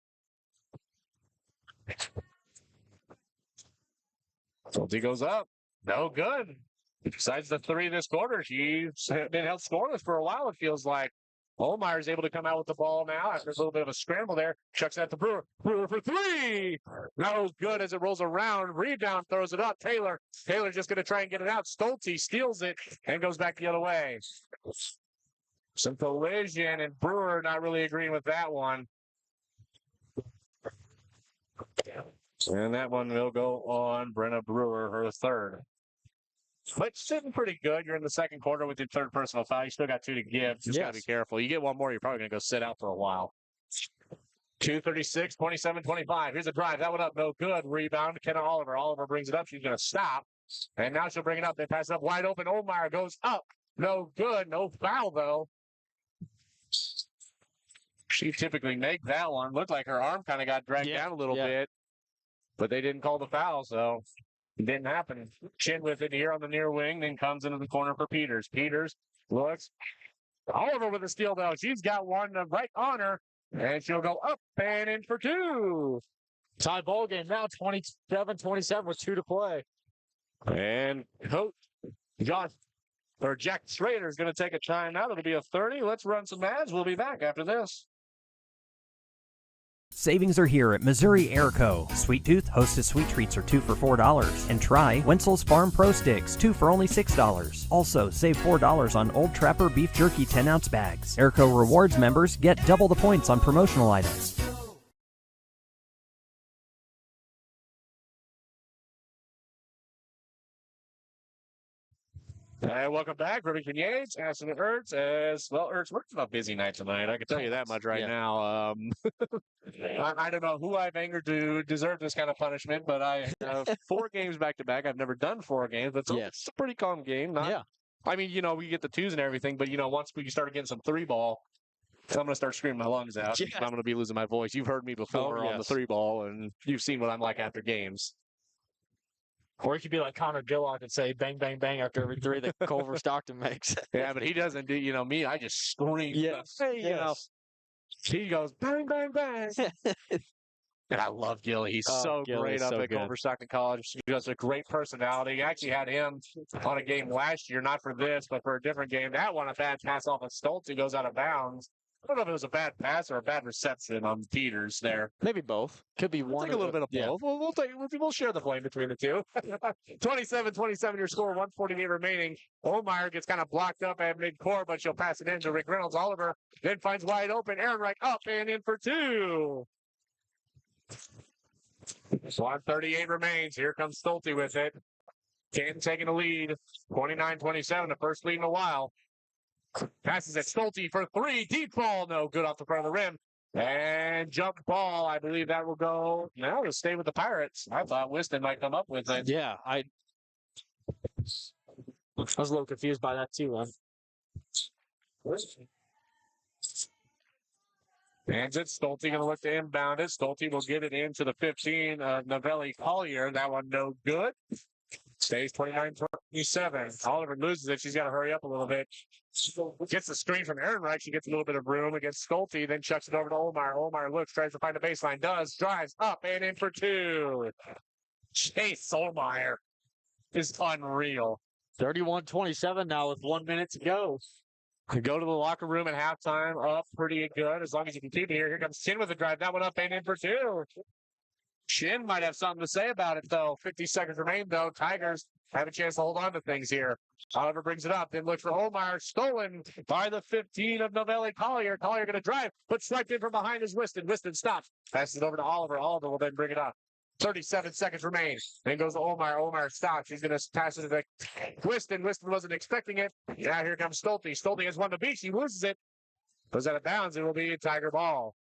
Stolte goes up. No good. Besides the three this quarter, she's been held scoreless for a while, it feels like. Olmeyer's able to come out with the ball now after a little bit of a scramble there. Chucks that to Brewer. Brewer for three. No good as it rolls around. Rebound, throws it up. Taylor just going to try and get it out. Stolte steals it and goes back the other way. Some collision, and Brewer not really agreeing with that one. And that one will go on Brenna Brewer, her third. But sitting pretty good. You're in the second quarter with your third personal foul. You still got two to give. Just got to be careful. You get one more, you're probably going to go sit out for a while. 2:36, 27-25. Here's a drive. That one up, no good. Rebound, Kenna Oliver. Oliver brings it up. She's going to stop. And now she'll bring it up. They pass it up wide open. Olmeyer goes up. No good. No foul, though. She typically make that one. Looked like her arm kind of got dragged down a little bit. But they didn't call the foul, so it didn't happen. Chin with it here on the near wing, then comes into the corner for Peters. Peters looks. Oliver with a steal, though. She's got one right on her, and she'll go up and in for two. Tie ball game now, 27-27 with 2 to play. And Coach Jack Schrader is going to take a timeout. It'll be a 30. Let's run some ads. We'll be back after this. Savings are here at Missouri Air Co. Sweet Tooth Hostess Sweet Treats are 2 for $4. And try Wenzel's Farm Pro Sticks, 2 for only $6. Also, save $4 on Old Trapper Beef Jerky 10-ounce bags. Airco Rewards members get double the points on promotional items. And welcome back, Remington Yates, Ashton Ertz. As well, Ertz worked a busy night tonight. I can tell you that much right now. I don't know who I've angered to deserve this kind of punishment, but I have 4 games back to back. I've never done 4 games. It's a pretty calm game. I mean, we get the twos and everything, but once we started getting some 3 ball, I'm going to start screaming my lungs out. Yeah. I'm going to be losing my voice. You've heard me before on the yes. 3-ball, and you've seen what I'm like after games. Or he could be like Connor Gillock and say bang, bang, bang after every three that Culver Stockton makes. Yeah, but he doesn't do, me, I just scream. Yes. He goes bang, bang, bang. And I love Gilly. He's so Gilly's great up so at good. Culver Stockton College. He has a great personality. I actually had him on a game last year, not for this, but for a different game. That one, a bad pass off of Stoltz, who goes out of bounds. I don't know if it was a bad pass or a bad reception on Peters there. Maybe both. Could be We'll one. take a little bit of both. We'll share the blame between the two. 27-27 your score, 148 remaining. Olmeyer gets kind of blocked up at midcourt, but she'll pass it in to Rick Reynolds. Oliver then finds wide open. Ehrenreich up and in for two. So 138 remains. Here comes Stolte with it. Canton taking the lead. 29-27, the first lead in a while. Passes at Stolte for three. Deep ball. No good off the front of the rim. And jump ball. I believe that will go. Now to stay with the Pirates. I thought Whiston might come up with it. Yeah, I was a little confused by that too, man. Hands it. Stolte going to look to inbound it. Stolte will get it into the 15. Novelli Collier. That one no good. Stays 29-27. Oliver loses it. She's got to hurry up a little bit. Gets the screen from Ehrenreich. She gets a little bit of room against Stolte, then chucks it over to Olmeyer. Olmeyer looks, tries to find the baseline, does, drives up and in for two. Chase Olmeyer is unreal. 31-27 now with 1 minute to go. Go to the locker room at halftime, up pretty good as long as you can keep it here. Here comes Chin with the drive. That one up and in for two. Shin might have something to say about it, though. 50 seconds remain, though. Tigers have a chance to hold on to things here. Oliver brings it up, then looks for Olmeyer. Stolen by the 15 of Novelli Collier. Collier going to drive, but swiped in from behind is Whiston. Whiston stops. Passes it over to Oliver. Oliver will then bring it up. 37 seconds remain. Then goes to Olmeyer. Olmeyer stops. He's going to pass it to Whiston. Whiston wasn't expecting it. Now here comes Stolte. Stolte has won the beach. He loses it. Goes out of bounds. It will be a Tiger ball.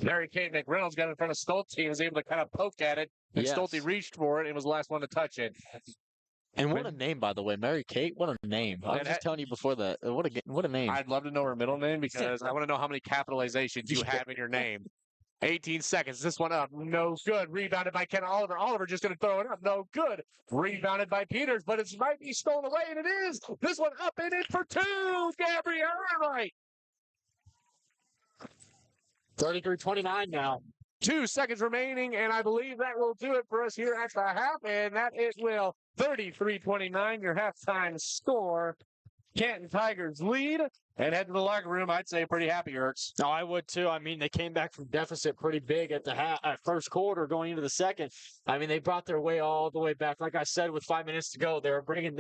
Mary Kate McReynolds got in front of Stolte. He was able to kind of poke at it. And Yes. Stolte reached for it and was the last one to touch it. And what a name, by the way, Mary Kate. What a name! I was just telling you before that. What a name! I'd love to know her middle name because I want to know how many capitalizations you have in your name. 18 seconds. This one up. No good. Rebounded by Ken Oliver. Oliver just going to throw it up. No good. Rebounded by Peters, but it might be stolen away, and it is. This one up and in for two. Gabrielle Ehrenreich. 33-29 now. 2 seconds remaining, and I believe that will do it for us here at the half, and that it will. 33-29, your halftime score. Canton Tigers lead and head to the locker room. I'd say pretty happy, Ertz. No, I would too. I mean, they came back from deficit pretty big at the first quarter going into the second. I mean, they brought their way all the way back. Like I said, with 5 minutes to go, they were cutting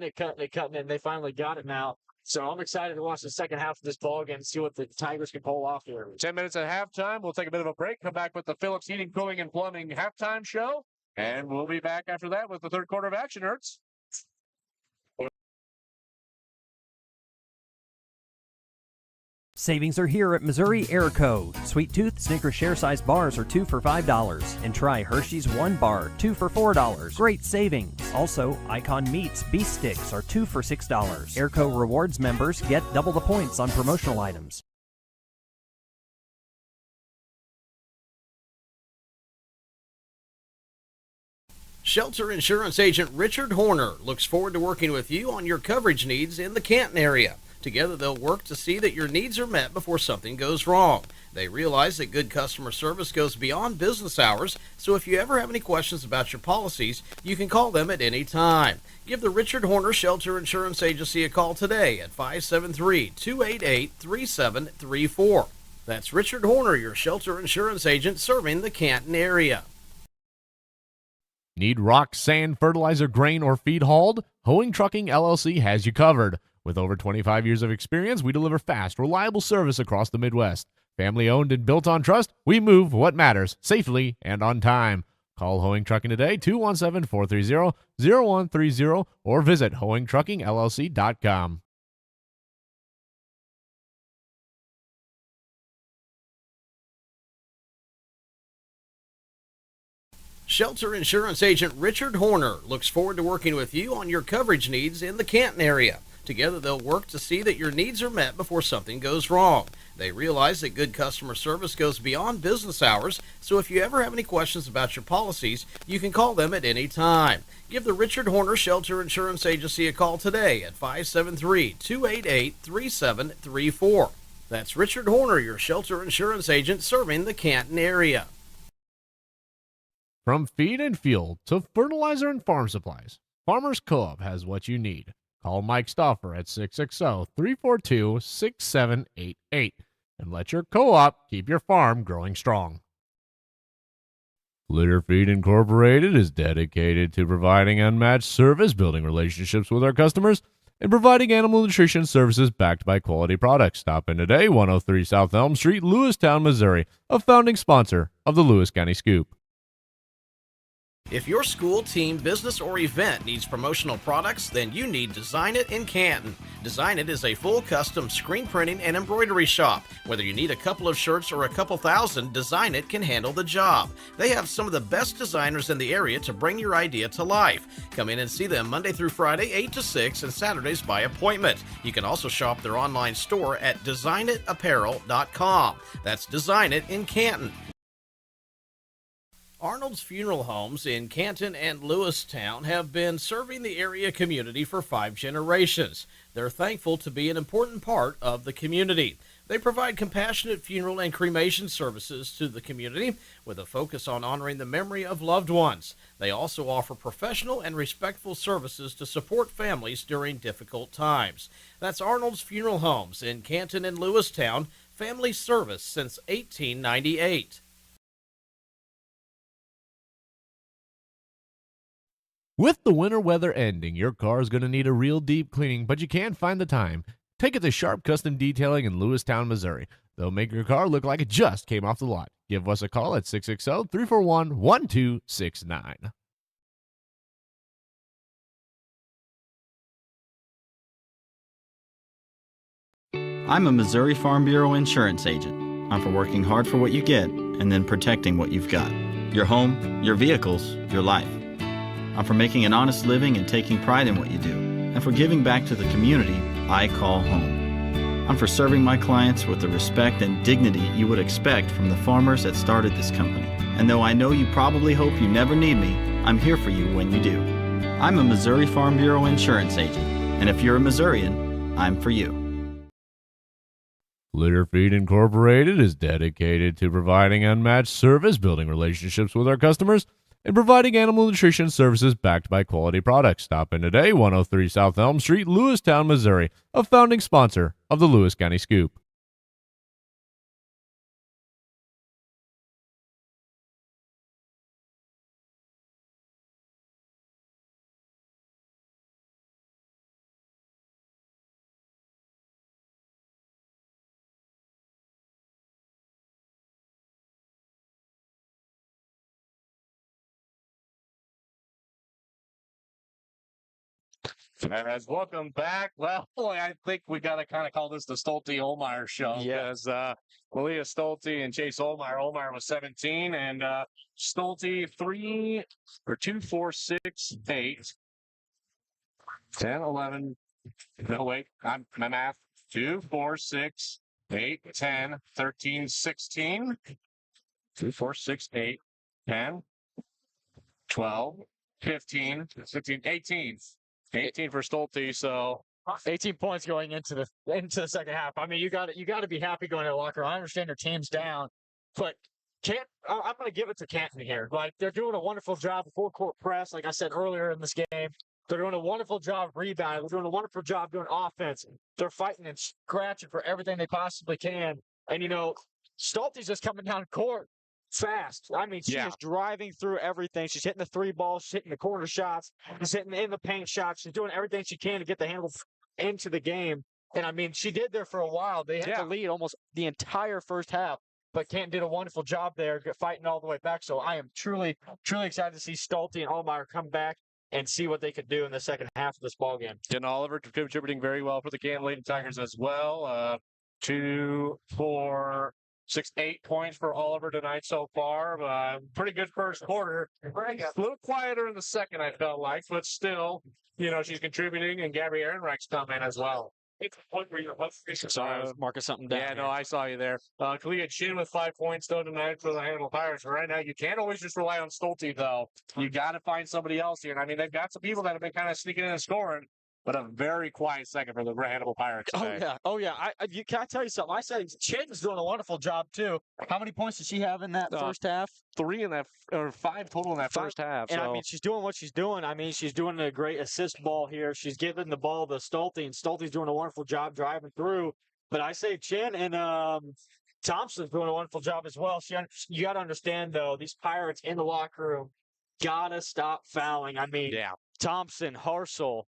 it, and they finally got it now. So I'm excited to watch the second half of this ballgame and see what the Tigers can pull off here. 10 minutes at halftime. We'll take a bit of a break, come back with the Phillips Heating, Cooling, and Plumbing halftime show, and we'll be back after that with the third quarter of action, Ertz. Savings are here at Missouri Airco. Sweet Tooth Snickers share-sized bars are 2 for $5. And try Hershey's 1 bar, 2 for $4. Great savings. Also, Icon Meats beef sticks are 2 for $6. Airco Rewards members get double the points on promotional items. Shelter Insurance Agent Richard Horner looks forward to working with you on your coverage needs in the Canton area. Together, they'll work to see that your needs are met before something goes wrong. They realize that good customer service goes beyond business hours, so if you ever have any questions about your policies, you can call them at any time. Give the Richard Horner Shelter Insurance Agency a call today at 573-288-3734. That's Richard Horner, your shelter insurance agent serving the Canton area. Need rock, sand, fertilizer, grain, or feed hauled? Hoeing Trucking LLC has you covered. With over 25 years of experience, we deliver fast, reliable service across the Midwest. Family owned and built on trust, we move what matters, safely and on time. Call Hoeing Trucking today, 217-430-0130, or visit hoeingtruckingllc.com. Shelter Insurance Agent Richard Horner looks forward to working with you on your coverage needs in the Canton area. Together, they'll work to see that your needs are met before something goes wrong. They realize that good customer service goes beyond business hours, so if you ever have any questions about your policies, you can call them at any time. Give the Richard Horner Shelter Insurance Agency a call today at 573-288-3734. That's Richard Horner, your shelter insurance agent serving the Canton area. From feed and fuel to fertilizer and farm supplies, Farmers Co-op has what you need. Call Mike Stauffer at 660-342-6788 and let your co-op keep your farm growing strong. Litter Feed Incorporated is dedicated to providing unmatched service, building relationships with our customers, and providing animal nutrition services backed by quality products. Stop in today, 103 South Elm Street, Lewistown, Missouri, a founding sponsor of the Lewis County Scoop. If your school, team, business, or event needs promotional products, then you need Design It in Canton. Design It is a full custom screen printing and embroidery shop. Whether you need a couple of shirts or a couple thousand, Design It can handle the job. They have some of the best designers in the area to bring your idea to life. Come in and see them Monday through Friday, 8 to 6, and Saturdays by appointment. You can also shop their online store at designitapparel.com. That's Design It in Canton. Arnold's Funeral Homes in Canton and Lewistown have been serving the area community for 5 generations. They're thankful to be an important part of the community. They provide compassionate funeral and cremation services to the community with a focus on honoring the memory of loved ones. They also offer professional and respectful services to support families during difficult times. That's Arnold's Funeral Homes in Canton and Lewistown, family service since 1898. With the winter weather ending, your car is going to need a real deep cleaning, but you can't find the time. Take it to Sharp Custom Detailing in Lewistown, Missouri. They'll make your car look like it just came off the lot. Give us a call at 660-341-1269. I'm a Missouri Farm Bureau insurance agent. I'm for working hard for what you get and then protecting what you've got. Your home, your vehicles, your life. I'm for making an honest living and taking pride in what you do, and for giving back to the community I call home. I'm for serving my clients with the respect and dignity you would expect from the farmers that started this company. And though I know you probably hope you never need me, I'm here for you when you do. I'm a Missouri Farm Bureau insurance agent, and if you're a Missourian, I'm for you. Litter Feed Incorporated is dedicated to providing unmatched service, building relationships with our customers, and providing animal nutrition services backed by quality products. Stop in today, 103 South Elm Street, Lewistown, Missouri, a founding sponsor of the Lewis County Scoop. As welcome back. Well, I think we got to kind of call this the Stolte-Olmeyer show. Yeah. Because Malia Stolte and Chase Olmeyer. Olmeyer was 17, and Stolte 3 or 2, 4, 6, 8, 10, 11. No, wait. My math. 2, 4, 6, 8, 10, 13, 16. 2, 4, 6, 8, 10, 12, 15, 16, 18. 18 for Stolte, so 18 points going into the second half. I mean, you got to be happy going to the locker room. I understand your team's down, but I'm going to give it to Canton here. Like, they're doing a wonderful job of full court press. Like I said earlier in this game, they're doing a wonderful job rebounding. They're doing a wonderful job doing offense. They're fighting and scratching for everything they possibly can. And Stolte's just coming down court fast. I mean, she's just driving through everything. She's hitting the 3 balls, she's hitting the corner shots, she's hitting in the paint shots. She's doing everything she can to get the handle into the game. And I mean, she did there for a while. They had to lead almost the entire first half, but Canton did a wonderful job there, fighting all the way back. So I am truly, truly excited to see Stolte and Olmeyer come back and see what they could do in the second half of this ball game. Jen Oliver contributing very well for the Canton Lady Tigers as well. 2, 4, 8 points for Oliver tonight so far. Pretty good first quarter. A little quieter in the second, I felt like, but still, she's contributing, and Gabby Ehrenreich's come in as well. So marking something down. Yeah, here. no, I saw you there. Kalia Chin with 5 points though tonight for the Hannibal Pirates. Right now, you can't always just rely on Stolte though. You got to find somebody else here. And I mean, they've got some people that have been kind of sneaking in and scoring, but a very quiet second for the Hannibal Pirates today. Oh yeah. Can I tell you something? I said Chin's doing a wonderful job too. How many points did she have in that first half? 3 in that, or 5 total in that first half. And so. I mean, she's doing what she's doing. I mean, she's doing a great assist ball here. She's giving the ball to Stolte, and Stolte's doing a wonderful job driving through. But I say Chin and Thompson's doing a wonderful job as well. You got to understand though, these Pirates in the locker room gotta stop fouling. I mean, Thompson, Harsel,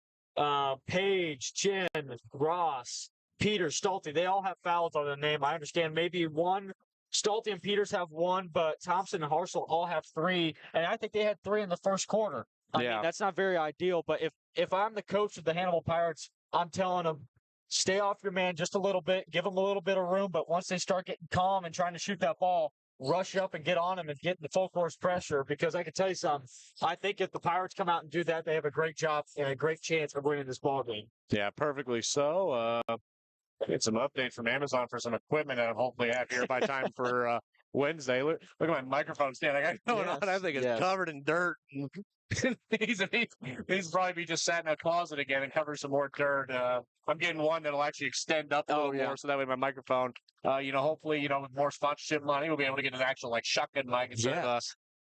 Page, Chin, Ross, Peters, Stolte, they all have fouls on their name. I understand maybe one. Stolte and Peters have 1, but Thompson and Harsel all have 3, and I think they had 3 in the first quarter. I mean, that's not very ideal, but if I'm the coach of the Hannibal Pirates, I'm telling them, stay off your man just a little bit, give them a little bit of room, but once they start getting calm and trying to shoot that ball, rush up and get on them and get the full course pressure, because I can tell you something, I think if the Pirates come out and do that, they have a great job and a great chance of winning this ball game. Yeah, perfectly so. Get some updates from Amazon for some equipment that I'll hopefully have here by time for Wednesday. Look at my microphone stand I got going on. I think it's covered in dirt. He's probably be just sat in a closet again and cover some more dirt. I'm getting one that'll actually extend up a little more, so that way my microphone, hopefully, with more sponsorship money, we'll be able to get an actual like shotgun mic instead of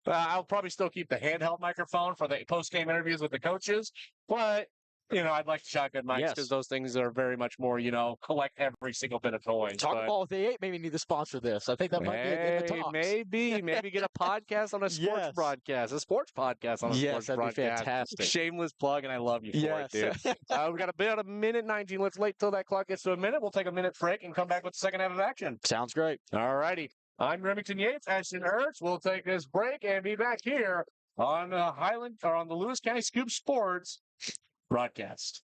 I'll probably still keep the handheld microphone for the post-game interviews with the coaches, but I'd like shotgun mics because those things are very much more, collect every single bit of toys. Talk about if they maybe need to sponsor this. I think that might be in the talks. Maybe get a podcast on a sports broadcast, a sports podcast on a sports that'd broadcast. Be fantastic. Shameless plug, and I love you for it, dude. We've got about a minute 19. Let's wait till that clock gets to a minute. We'll take a minute break and come back with the second half of action. Sounds great. All righty. I'm Remington Yates, Ashton Ertz. We'll take this break and be back here on on the Lewis County Scoop Sports broadcast.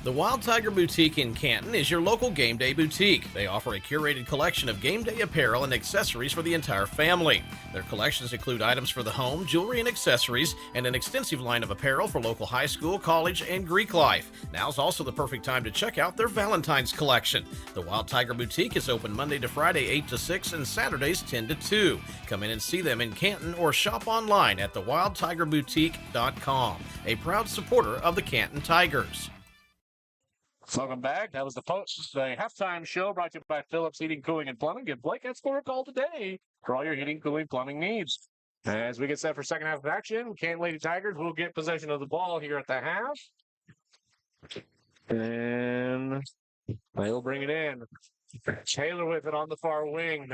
The Wild Tiger Boutique in Canton is your local game day boutique. They offer a curated collection of game day apparel and accessories for the entire family. Their collections include items for the home, jewelry and accessories, and an extensive line of apparel for local high school, college, and Greek life. Now's also the perfect time to check out their Valentine's collection. The Wild Tiger Boutique is open Monday to Friday 8 to 6 and Saturdays 10 to 2. Come in and see them in Canton or shop online at thewildtigerboutique.com, a proud supporter of the Canton Tigers. Welcome back. That was the halftime show brought to you by Phillips Heating, Cooling, and Plumbing. Give Blake Escort a call today for all your heating, cooling, plumbing needs. As we get set for second half of action, Canton Lady Tigers will get possession of the ball here at the half. And they'll bring it in. Taylor with it on the far wing.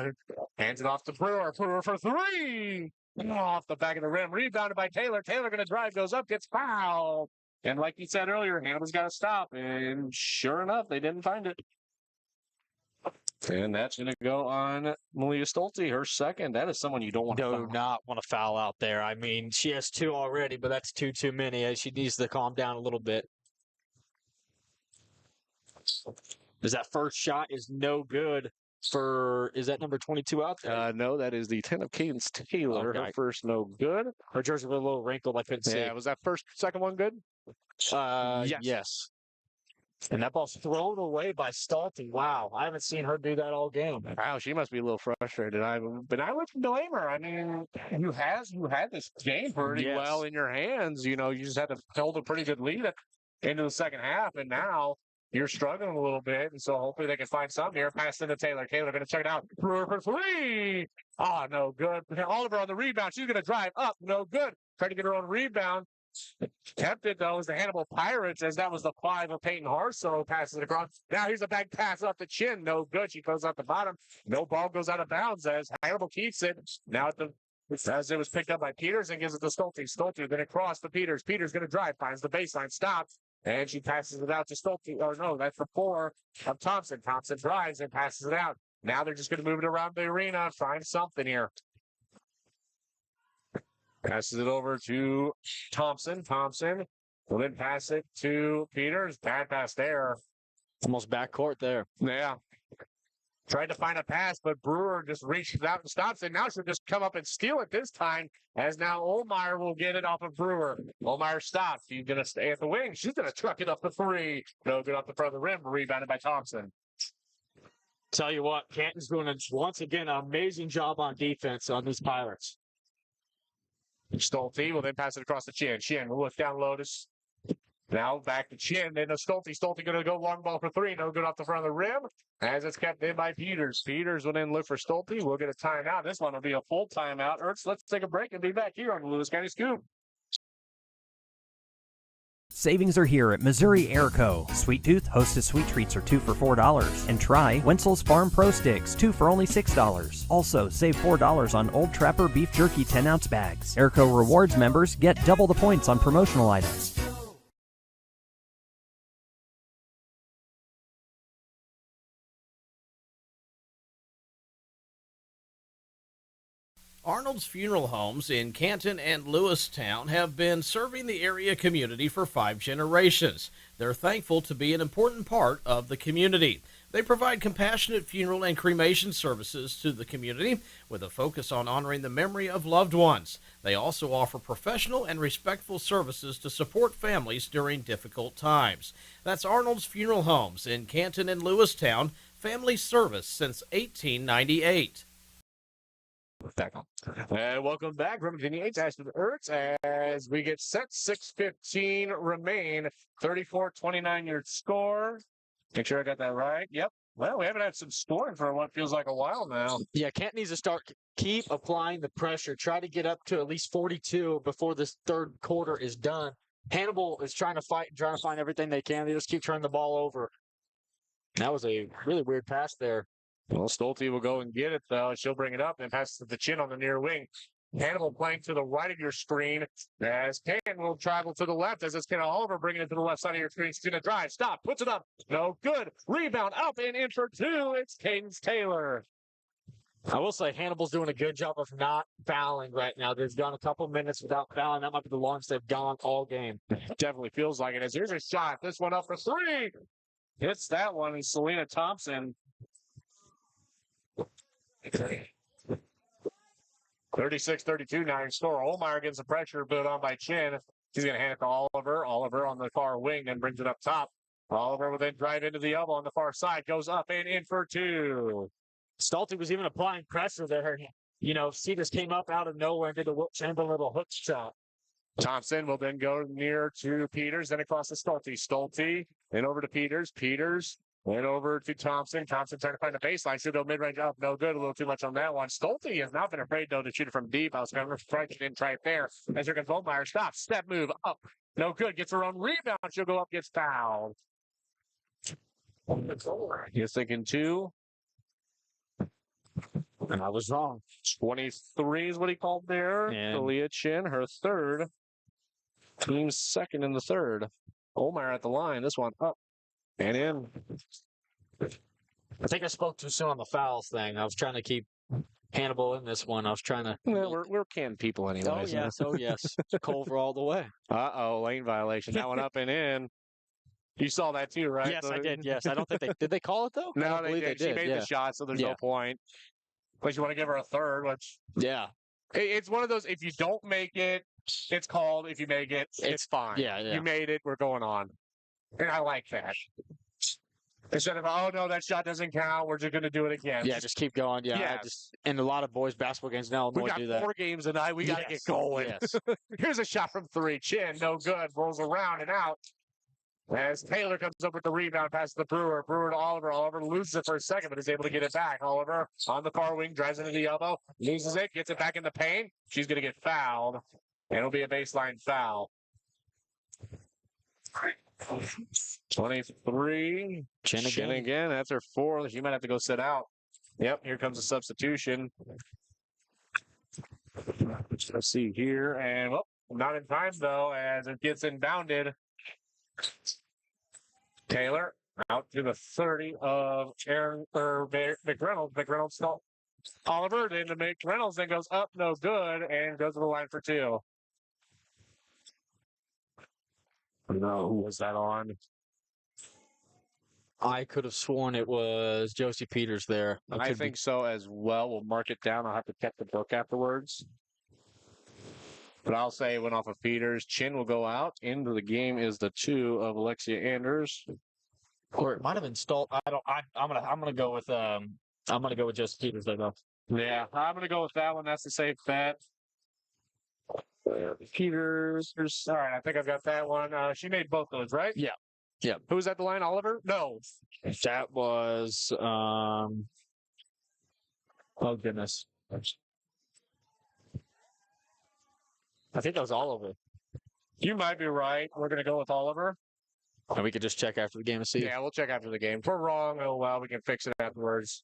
Hands it off to Brewer. Brewer for 3. Off the back of the rim. Rebounded by Taylor. Taylor going to drive, goes up, gets fouled. And like you said earlier, Hannibal's got to stop. And sure enough, they didn't find it. And that's going to go on Malia Stolte, her second. That is someone you don't want to foul. Do not want to foul out there. I mean, she has 2 already, but that's too many. She needs to calm down a little bit. Because that first shot is no good is that number 22 out there? No, that is the 10 of Cadence Taylor. Okay. Her first no good. Her jersey was a little wrinkled. I couldn't see. Yeah, was that second one good? Yes. And that ball's thrown away by Stolte. Wow, I haven't seen her do that all game. Wow, she must be a little frustrated. But I wouldn't blame her. I mean, you had this game pretty well in your hands. You just had to hold a pretty good lead into the second half, and now you're struggling a little bit, and so hopefully they can find something here. Pass into Taylor. Taylor going to check it out. Brewer for 3. Oh, no good. Oliver on the rebound. She's going to drive up. No good. Trying to get her own rebound. Tempted, though, is the Hannibal Pirates, as that was the 5 of Peyton Harso. Passes it across. Now here's a back pass off the chin. No good. She goes out the bottom. No ball goes out of bounds as Hannibal keeps it. Now as it was picked up by Peters and gives it to Stolte. Stolte going to cross to Peters. Peters going to drive. Finds the baseline. Stops. And she passes it out to Stolte. Oh, no, that's the 4 of Thompson. Thompson drives and passes it out. Now they're just going to move it around the arena and find something here. Passes it over to Thompson. Thompson will then pass it to Peters. Bad pass there. Almost backcourt there. Yeah. Tried to find a pass, but Brewer just reaches out and stops it. Now she'll just come up and steal it this time, as now Olmeyer will get it off of Brewer. Olmeyer stops. She's going to stay at the wing. She's going to truck it up the 3. No good off the front of the rim. Rebounded by Thompson. Tell you what, Canton's doing, once again, an amazing job on defense on these Pirates. Stolte will then pass it across the Chin. Chin will look down Lotus. Now back to Chin. Then Stolte. Stolte going to go long ball for 3. No good off the front of the rim. As it's kept in by Peters. Peters will then look for Stolte. We'll get a timeout. This one will be a full timeout. Ertz, let's take a break and be back here on the Lewis County Scoop. Savings are here at Missouri Airco. Sweet Tooth Hostess Sweet Treats are 2 for $4. And try Wenzel's Farm Pro Sticks, 2 for only $6. Also, save $4 on Old Trapper Beef Jerky 10-ounce bags. Airco Rewards members get double the points on promotional items. Arnold's Funeral Homes in Canton and Lewistown have been serving the area community for 5 generations. They're thankful to be an important part of the community. They provide compassionate funeral and cremation services to the community with a focus on honoring the memory of loved ones. They also offer professional and respectful services to support families during difficult times. That's Arnold's Funeral Homes in Canton and Lewistown, family service since 1898. Back on. And welcome back from the 8th Ashton Ertz as we get set. 6:15 remain. 34-29 your score. Make sure I got that right. Yep. Well, we haven't had some scoring for what feels like a while now. Yeah, Canton needs to keep applying the pressure. Try to get up to at least 42 before this third quarter is done. Hannibal is trying to find everything they can. They just keep turning the ball over. That was a really weird pass there. Well, Stolte will go and get it, though. She'll bring it up and pass to the Chin on the near wing. Hannibal playing to the right of your screen as Canton will travel to the left as it's Kenna Oliver bringing it to the left side of your screen. She's going to drive, stop, puts it up. No good. Rebound up and in for 2. It's Cadence Taylor. I will say Hannibal's doing a good job of not fouling right now. They've gone a couple minutes without fouling. That might be the longest they've gone all game. Definitely feels like it. As here's a shot. This one up for 3. Hits that one. And Selena Thompson. 36-32 now your score. Olmeyer gets the pressure built on by Chin. He's going to hand it to Oliver. Oliver on the far wing, then brings it up top. Oliver will then drive into the elbow on the far side. Goes up and in for 2. Stolte was even applying pressure there. You know, Cetus came up out of nowhere and did a Wilt Chamberlain little hook shot. Thompson will then go near to Peters, then across to Stolte. Stolte, then over to Peters. Peters, then over to Thompson. Thompson trying to find the baseline. Should go mid-range up. No good. A little too much on that one. Stolte has not been afraid, though, to shoot it from deep. I was going to try to didn't try it there. As here comes Olmeyer. Stops. Step move up. No good. Gets her own rebound. She'll go up. Gets fouled. He's thinking 2. And I was wrong. 23 is what he called there. Aaliyah Chin, her third. Team's second in the third. Olmeyer at the line. This one up and in. I think I spoke too soon on the fouls thing. I was trying to keep Hannibal in this one. I was trying to. Yeah, we're canned people anyway. Oh, yes. Oh, yes. Culver all the way. Uh-oh, lane violation. That one up and in. You saw that too, right? Yes, I did. Yes. I don't think did they call it, though? No, they did. She made the shot, so there's no point. But you want to give her a third, which. Yeah. It's one of those, if you don't make it, it's called. If you make it, it's fine. Yeah. You made it, we're going on. And I like that. Instead of, oh, no, that shot doesn't count, we're just going to do it again. Yeah, just keep going. Yeah. And a lot of boys' basketball games now we got do that. 4 games tonight. We got to get going. Yes. Here's a shot from 3. Chin, no good. Rolls around and out. As Taylor comes up with the rebound, passes the Brewer. Brewer to Oliver. Oliver loses it for a second, but is able to get it back. Oliver on the far wing, drives into the elbow, loses it, gets it back in the paint. She's going to get fouled, and it'll be a baseline foul. 23. Chin again. That's her 4th. She might have to go sit out. Yep, here comes a substitution. Let's see here. And, well, not in time, though, as it gets inbounded. Taylor out to the 30 of McReynolds. McReynolds still. Oliver into McReynolds, then goes up, no good, and goes to the line for 2. No, who was that on? I could have sworn it was Josie Peters there. I think so as well. We'll mark it down. I'll have to check the book afterwards. But I'll say it went off of Peters. Chin will go out. Into the game is the 2 of Alexia Anders. Or it might have been Stolt. I'm gonna go with Josie Peters though. Yeah, I'm gonna go with that one. That's the safe bet. Peters. All right, I think I've got that one. She made both those, right? Yeah. Yeah. Who was at the line? Oliver? No. That was oh goodness. I think that was Oliver. You might be right. We're gonna go with Oliver. And we could just check after the game and see. Yeah, we'll check after the game. If we're wrong, oh well, we can fix it afterwards.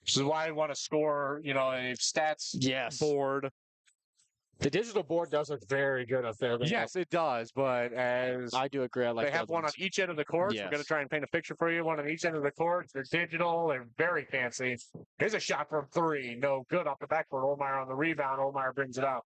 This is why I want to score, a stats board. The digital board does look very good up there. Yes, it does. But as I do agree, I like they have one on each end of the court. Yes. We're going to try and paint a picture for you. One on each end of the court. They're digital. They're very fancy. Here's a shot from 3. No good off the backboard. Olmeyer on the rebound. Olmeyer brings it up.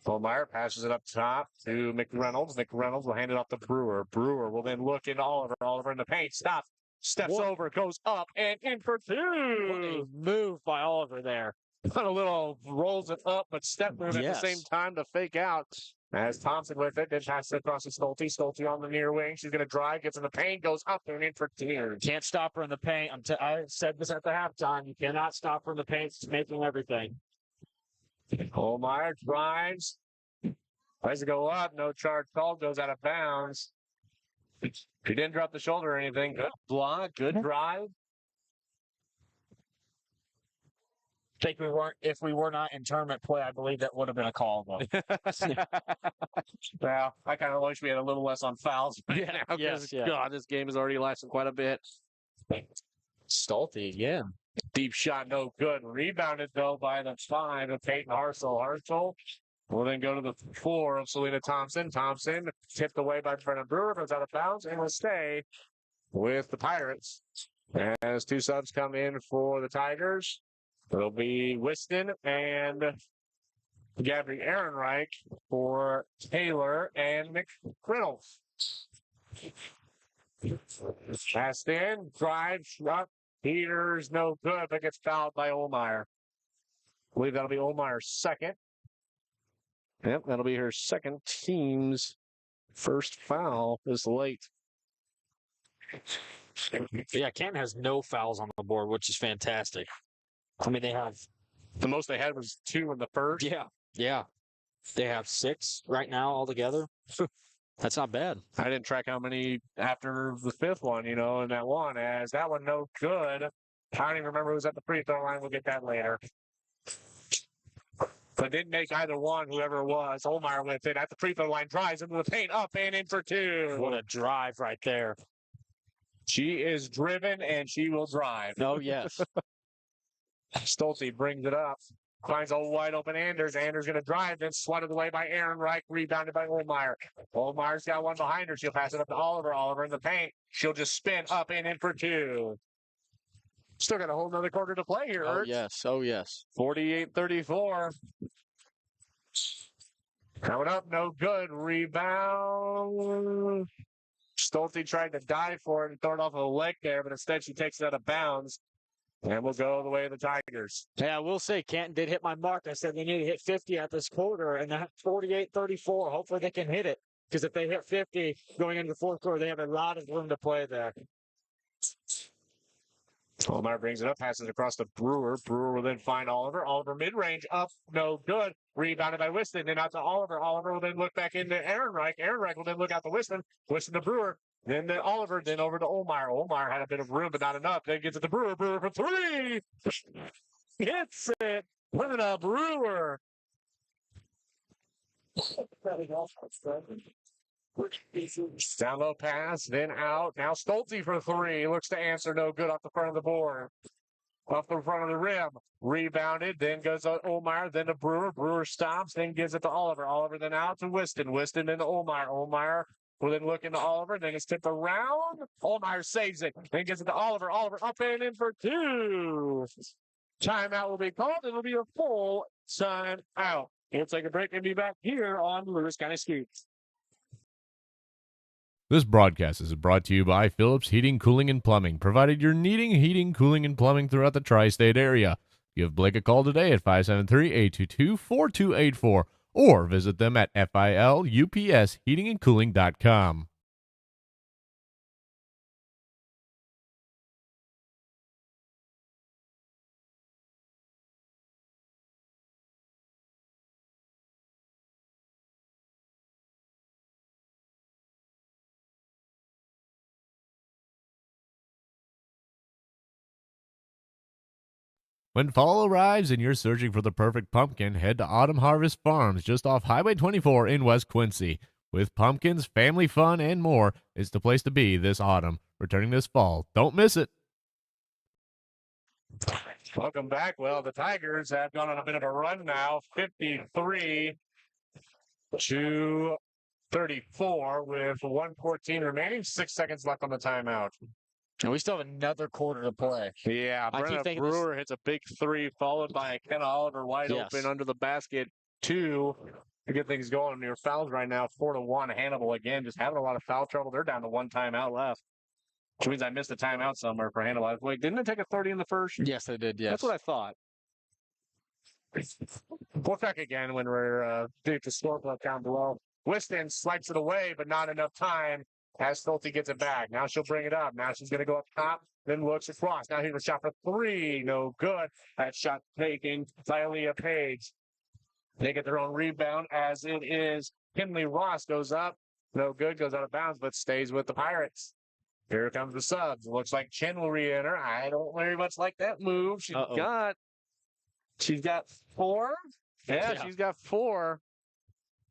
Olmeyer passes it up top to McReynolds. McReynolds will hand it off to Brewer. Brewer will then look into Oliver. Oliver in the paint. Stops. Steps over, goes up, and in for 2. What a move by Oliver there. A little rolls it up, but step move at the same time to fake out. As Thompson with it, then passes it across to Stolte. Stolte on the near wing. She's going to drive, gets in the paint, goes up and in for 2. Can't stop her in the paint. I said this at the halftime. You cannot stop her in the paint. She's making everything. Olmeyer drives. Tries to go up. No charge called. Goes out of bounds. He didn't drop the shoulder or anything. Good block. Good drive. If we were not in tournament play, I believe that would have been a call, though. Well, I kind of wish we had a little less on fouls right now. God, this game has already lasted quite a bit. Stolte, yeah. Deep shot, no good. Rebounded, though, by the 5 of Peyton Harsel. Harsel will then go to the 4 of Selena Thompson. Thompson tipped away by Brennan Brewer, goes out of bounds, and will stay with the Pirates. As 2 subs come in for the Tigers, it'll be Whiston and Gabriel Ehrenreich for Taylor and McReynolds. Passed in, drive, shot. Peters, no good, but gets fouled by Olmeyer. I believe that'll be Olmeyer's second. Yep, that'll be her second. Team's first foul this late. Yeah, Canton has no fouls on the board, which is fantastic. I mean, they have... The most they had was 2 in the first. Yeah. They have 6 right now altogether. That's not bad. I didn't track how many after the 5th one, in that one, as that one no good. I don't even remember who was at the free throw line. We'll get that later. But didn't make either one, whoever it was. Olmeyer with it at the free throw line, drives into the paint, up and in for 2. What a drive right there. She is driven, and she will drive. Oh, yes. Stolte brings it up. Finds a wide open Anders. Anders going to drive, then swatted away by Ehrenreich, rebounded by Olmeyer. Olmeyer's got one behind her. She'll pass it up to Oliver. Oliver in the paint. She'll just spin up and in for 2. Still got a whole nother quarter to play here, Ertz. Oh, yes. 48-34. Coming up, no good. Rebound. Stolte tried to dive for it and throw it off of the leg there, but instead she takes it out of bounds. And we'll go the way of the Tigers. Yeah, I will say Canton did hit my mark. I said they need to hit 50 at this quarter, and that 48-34. Hopefully they can hit it, because if they hit 50 going into the 4th quarter, they have a lot of room to play there. Olmeyer brings it up, passes it across to Brewer. Brewer will then find Oliver. Oliver mid-range up, no good. Rebounded by Whiston, then out to Oliver. Oliver will then look back into Ehrenreich. Ehrenreich will then look out to Whiston. Whiston to Brewer. Then to Oliver, then over to Olmeyer. Olmeyer had a bit of room, but not enough. Then gets it to Brewer. Brewer for 3. Hits it. Look at Brewer. Down low pass, then out. Now Stolte for 3. Looks to answer, no good off the front of the board. Off the front of the rim. Rebounded, then goes to Olmeyer, then to Brewer. Brewer stops, then gives it to Oliver. Oliver then out to Whiston. Whiston then to Olmeyer. Olmeyer will then look into Oliver, then it's tipped around. Olmeyer saves it, then gives it to Oliver. Oliver up and in for 2. Timeout will be called. It'll be a full timeout. We'll take a break and be back here on Lewis County Streets. This broadcast is brought to you by Phillips Heating, Cooling, and Plumbing, provided you're needing heating, cooling, and plumbing throughout the tri-state area. Give Blake a call today at 573-822-4284 or visit them at filupsheatingandcooling.com. When fall arrives and you're searching for the perfect pumpkin, head to Autumn Harvest Farms just off Highway 24 in West Quincy. With pumpkins, family fun, and more, it's the place to be this autumn. Returning this fall. Don't miss it. Welcome back. Well, the Tigers have gone on a bit of a run now, 53 to 34 with 1:14 remaining, 6 seconds left on the timeout. And we still have another quarter to play. Yeah, I keep Brenna thinking Brewer hits a big three, followed by Ken Oliver wide open under the basket. 2 to get things going. Your fouls right now, 4-1. Hannibal again, just having a lot of foul trouble. They're down to 1 timeout left. Which means I missed a timeout somewhere for Hannibal. Wait, didn't it take a 30 in the first? Yes, they did. Yes, that's what I thought. We'll check again when we're doing the score clock down below. Whiston swipes it away, but not enough time. As Stolte gets it back. Now she'll bring it up. Now she's going to go up top, then looks across. Now here's a shot for 3. No good. That shot taken. Tylea Page. They get their own rebound as it is. Kinley Ross goes up. No good. Goes out of bounds, but stays with the Pirates. Here comes the subs. Looks like Chen will re-enter. I don't very much like that move. She's got 4. Yeah, she's got 4.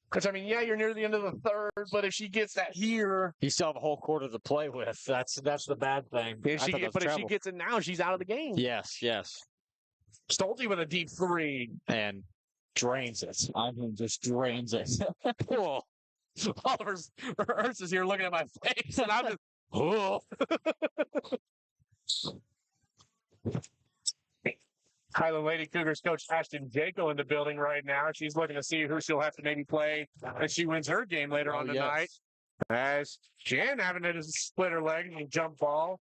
Because, I mean, yeah, you're near the end of the third, but if she gets that here... You still have a whole quarter to play with. That's the bad thing. If she gets it now, she's out of the game. Yes. Stolte with a deep 3. And drains it. I mean, just drains it. Cool. Oliver's Ernst is here looking at my face, and I'm just... Oh. Highland Lady Cougars coach Ashton Jaco in the building right now. She's looking to see who she'll have to maybe play if she wins her game later on tonight. As Jan having to split her leg and jump ball.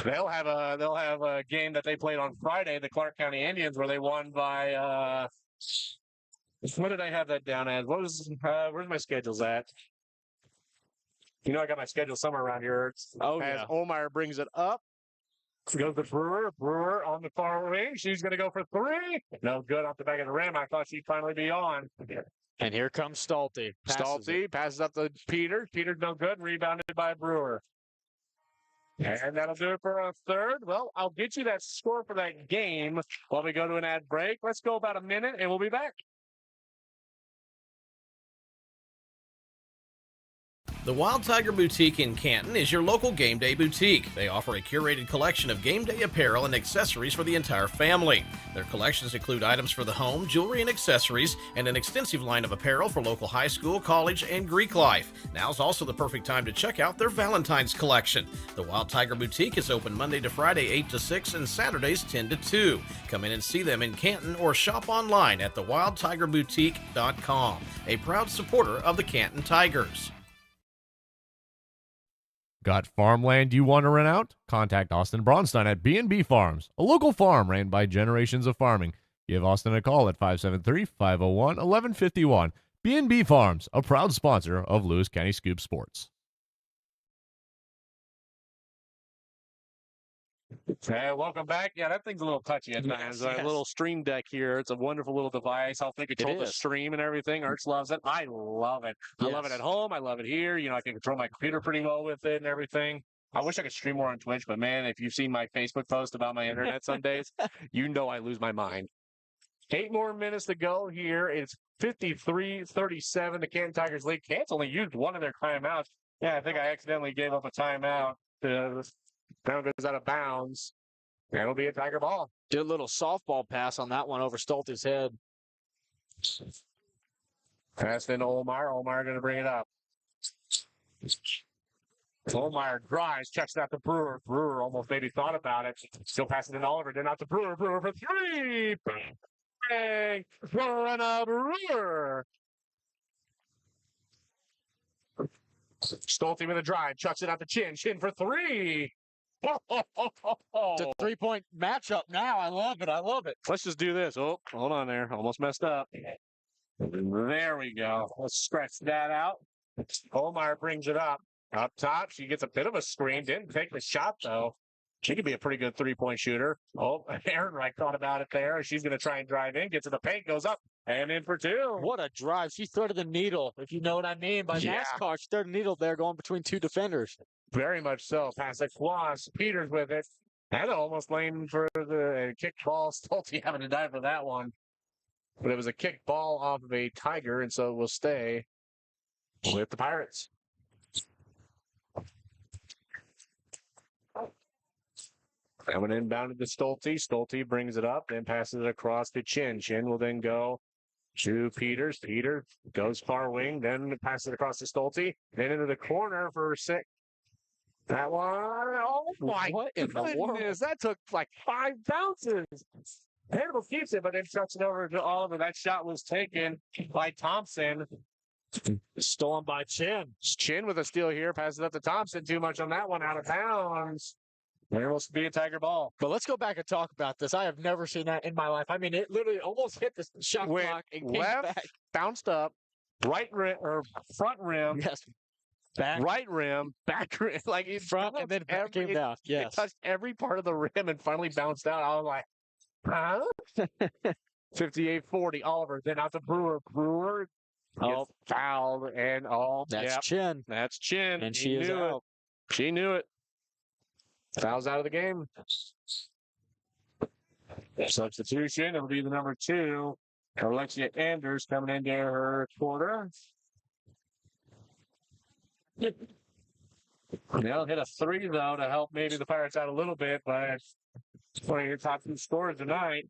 They'll have a game that they played on Friday, the Clark County Indians, where they won by what did I have that down as? Where's my schedules at? You know I got my schedule somewhere around here. As Omar brings it up. Goes to Brewer on the far wing. She's going to go for 3. No good off the back of the rim. I thought she'd finally be on. And here comes Stolte. Passes up to Peter. Peter's no good. Rebounded by Brewer. And that'll do it for a third. Well, I'll get you that score for that game while we go to an ad break. Let's go about a minute, and we'll be back. The Wild Tiger Boutique in Canton is your local game day boutique. They offer a curated collection of game day apparel and accessories for the entire family. Their collections include items for the home, jewelry and accessories, and an extensive line of apparel for local high school, college, and Greek life. Now's also the perfect time to check out their Valentine's collection. The Wild Tiger Boutique is open Monday to Friday 8 to 6 and Saturdays 10 to 2. Come in and see them in Canton or shop online at thewildtigerboutique.com, a proud supporter of the Canton Tigers. Got farmland you want to rent out? Contact Austin Braunstein at B&B Farms, a local farm ran by generations of farming. Give Austin a call at 573-501-1151. B&B Farms, a proud sponsor of Lewis County Scoop Sports. Hey, welcome back. Yeah, that thing's a little touchy at times. That little stream deck here, it's a wonderful little device. I'll control the stream and everything. Arch loves it. I love it. I love it at home. I love it here. You know, I can control my computer pretty well with it and everything. I wish I could stream more on Twitch, but man, if you've seen my Facebook post about my internet some days, you know I lose my mind. 8 more minutes to go here. It's 53-37. The Canton Tigers lead. Canton's only used one of their timeouts. Yeah, I think I accidentally gave up a timeout. Down goes out of bounds. That'll be a Tiger ball. Did a little softball pass on that one over Stolte's head. Pass into Olmeyer. Olmeyer going to bring it up. Olmeyer drives, checks it out to Brewer. Brewer almost maybe thought about it. Still passing it to Oliver. Then out to Brewer. Brewer for 3. Bang! Brewer and a Brewer. Stolte with a drive, chucks it out to Chin. Chin for three. It's a 3-point matchup now. I love it. I love it. Let's just do this. Oh, hold on there. Almost messed up. There we go. Let's stretch that out. Olmeyer brings it up. Up top, she gets a bit of a screen. Didn't take the shot, though. She could be a pretty good three-point shooter. Oh, Ehrenreich thought about it there. She's going to try and drive in. Gets to the paint, goes up, and in for two. What a drive. She threaded the needle, if you know what I mean. By NASCAR, she threaded the needle there going between two defenders. Very much so. Pass it. Floss. Peters with it. And almost lane for the kick ball. Stolte having to dive for that one. But it was a kick ball off of a Tiger, and so it will stay with the Pirates. Coming inbound to Stolte. Stolte brings it up, then passes it across to Chin. Chin will then go to Peters. Peters goes far wing, then passes it across to Stolte. Then into the corner for six. That one. Oh my goodness. That took like 5 bounces. Hannibal keeps it, but then chucks it over to Oliver. That shot was taken by Thompson. Stolen by Chin. Chin with a steal here. Passes up to Thompson. Too much on that one. Out of bounds. There must be a Tiger ball. But let's go back and talk about this. I have never seen that in my life. I mean, it literally almost hit the shot clock and came left, back. Bounced up, right rim or front rim. Yes. Back. Right rim, back rim, like it Front and then back came down. Yes. It touched every part of the rim and finally bounced out. I was like, huh? 58-40, Oliver. Then out to Brewer. Brewer gets fouled and That's Chin. That's Chin. And she is out. She knew it. Fouls out of the game. Substitution. It'll be the number 2. Alexia Anders coming into her quarter. They'll hit a 3, though, to help maybe the Pirates out a little bit, but one of your top 2 scorers tonight.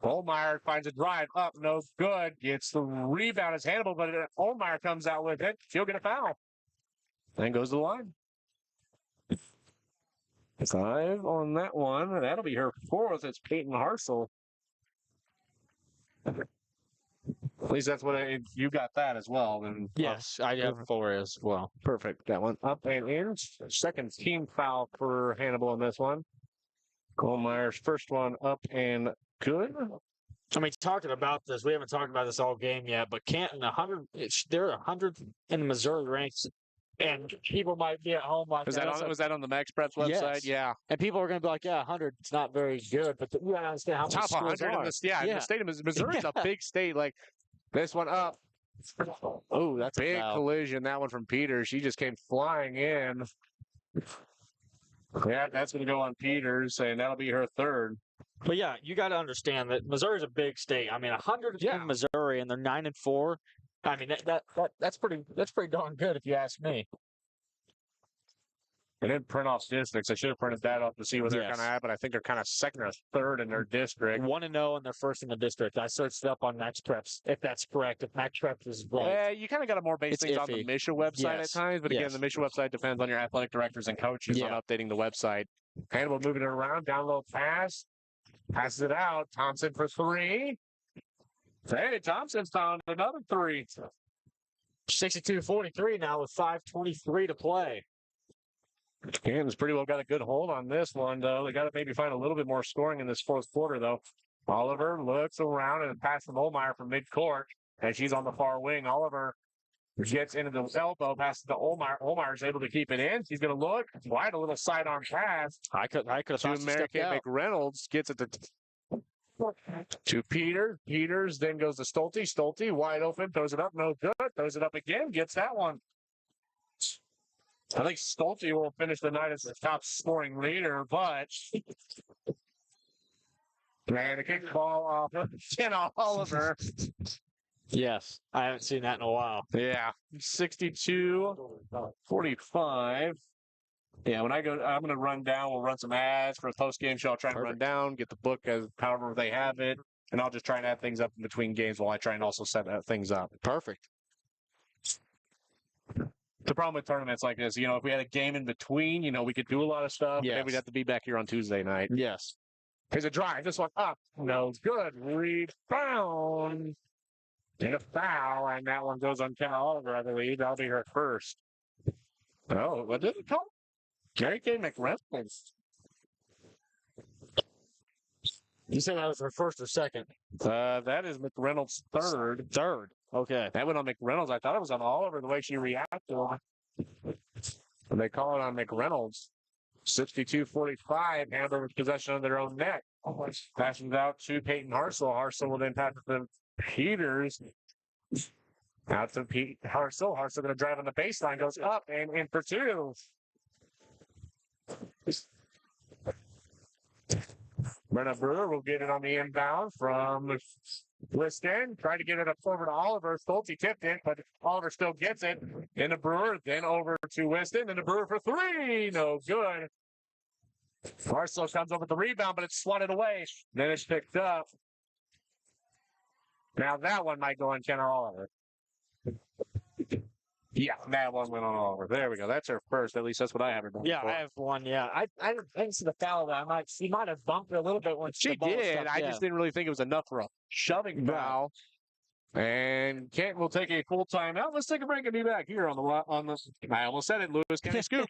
Olmeyer finds a drive up, no good. Gets the rebound as Hannibal, but Olmeyer comes out with it. She'll get a foul. Then goes to the line. 5 on that one. That'll be her 4th. It's Peyton Harsel. At least that's what you got that as well. Then Yes, I have 4 as well. perfect. That one up and in. Second team foul for Hannibal on this one. Olmeyer's first one up and good. I mean, talking about this, we haven't talked about this all game yet, but Canton, they're 100 in the Missouri ranks. And people might be at home like Was that on the Max Preps website? Yes. Yeah. And people are going to be like, yeah, 100, it's not very good. But you gotta understand how much Top 100 in the state of Missouri's a big state. Like this one up. Oh, that's big a foul. collision. That one from Peters. She just came flying in. Yeah, that's going to go on Peters, and that'll be her 3rd. But yeah, you got to understand that Missouri's a big state. I mean, 100 in Missouri, and they're 9-4. I mean, that's pretty darn good if you ask me. They didn't print off districts. I should have printed that off to see what they're kind of at, but I think they're kind of 2nd or 3rd in their district. 1-0 and they're 1st in the district. I searched it up on Max Preps, if that's correct. If Max Preps is right. Yeah, you kind of got to more base It's things on iffy. the Misha website at times, but again, the Misha website depends on your athletic directors and coaches on updating the website. Hannibal moving it around, down low pass, passes it out. Thompson for 3. Hey, Thompson's found another 3. 62-43 now with 5:23 to play. Canton's pretty well got a good hold on this one, though. They got to maybe find a little bit more scoring in this 4th quarter, though. Oliver looks around and passes from Olmeyer from midcourt, and she's on the far wing. Oliver gets into the elbow, passes to Olmeyer. Olmeyer's able to keep it in. She's going to look wide, a little sidearm pass. I could have To thought she Mary stepped Kay out. McReynolds, gets it to Peter. Peters then goes to Stolte. Stolte wide open, throws it up, no good. Throws it up again, gets that one. I think Stolte will finish the night as the top scoring leader, but man, a kick ball off of Ken Oliver. Yes, I haven't seen that in a while. Yeah, 62-45. Yeah, when I go, I'm going to run down. We'll run some ads for a post-game show. I'll try and run down, get the book as however they have it, and I'll just try and add things up in between games while I try and also set things up. Perfect. The problem with tournaments like this, if we had a game in between, we could do a lot of stuff. Yes. Maybe we'd have to be back here on Tuesday night. Yes. Here's a drive. This one up. No good. Rebound. And a foul, and that one goes on Ken Oliver, I believe. That'll be her first. Oh, what did it call? Gary K. McReynolds. You said that was her first or second? That is McReynolds' third. Third. Okay. That went on McReynolds. I thought it was on Oliver the way she reacted. And they call it on McReynolds. 62-45, Hannibal with possession of their own net. Passes out to Peyton Harsel. Harsel will then pass it to Peters. Out to Pete Harsel. Harsel going to drive on the baseline, goes up and in for two. Brenna Brewer will get it on the inbound from Weston. Tried to get it up over to Oliver. Stolte tipped it, but Oliver still gets it. Into Brewer, then over to Weston. And the Brewer for three. No good. Harsel comes over the rebound, but it's swatted away. Then it's picked up. Now that one might go on Ken Oliver. Yeah, that one went on Oliver. There we go. That's her first. At least that's what I have her doing. Yeah, I have one. Yeah, I didn't see the foul that. She might have bumped it a little bit when she did. I just didn't really think it was enough for a shoving foul. And Canton will take a full timeout. Let's take a break and be back here on the. I almost said it, Lewis County Scoop.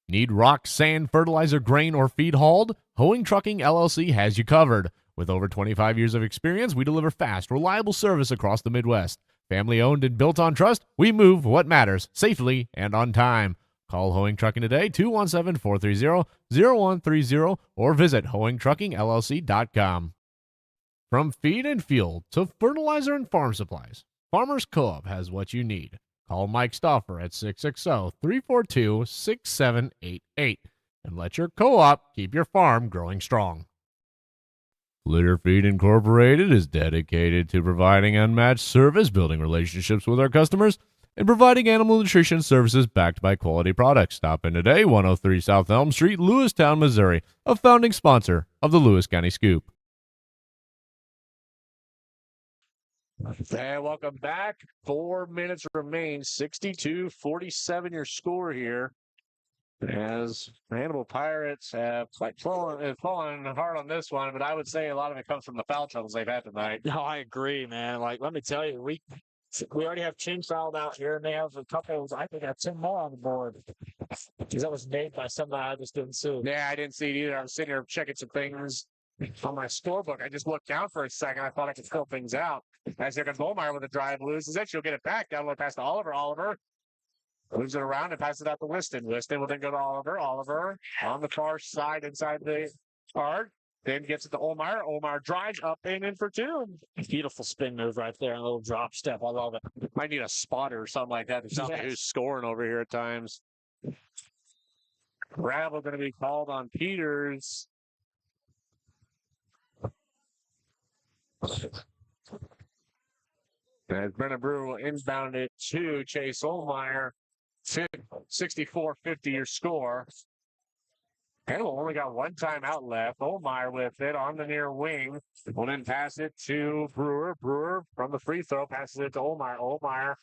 Need rock, sand, fertilizer, grain, or feed hauled? Hoeing Trucking LLC has you covered. With over 25 years of experience, we deliver fast, reliable service across the Midwest. Family owned and built on trust, we move what matters safely and on time. Call Hoeing Trucking today, 217-430-0130, or visit hoeingtruckingllc.com. From feed and fuel to fertilizer and farm supplies, Farmers Co-op has what you need. Call Mike Stauffer at 660-342-6788 and let your co-op keep your farm growing strong. Litter Feed Incorporated is dedicated to providing unmatched service, building relationships with our customers, and providing animal nutrition services backed by quality products. Stop in today, 103 South Elm Street, Lewistown, Missouri, a founding sponsor of the Lewis County Scoop. And welcome back. 4 minutes remain. 62-47 your score here. As Hannibal Pirates have fallen hard on this one, but I would say a lot of it comes from the foul troubles they've had tonight. No, I agree, man. Like, let me tell you, we already have Chin fouled out here, and they have a couple. I think that's 10 more on the board. Because that was made by somebody I just didn't see. Yeah, I didn't see it either. I was sitting here checking some things on my scorebook. I just looked down for a second. I thought I could fill things out. As there goes Bowmeyer with a drive, loses it. She'll get it back. Down low pass to Oliver. Oliver moves it around and passes it out to Weston. Weston will then go to Oliver. Oliver on the far side inside the arc. Then gets it to Olmeyer. Olmeyer drives up and in for two. Beautiful spin move right there. A little drop step. I love it. Might need a spotter or something like that. There's somebody who's scoring over here at times. Gravel going to be called on Peters. As Brenna Brewer will inbound it to Chase Olmeyer. 64-50 your score. Hannibal only got one timeout left. Olmeyer with it on the near wing. Will then pass it to Brewer. Brewer from the free throw passes it to Olmeyer. Olmeyer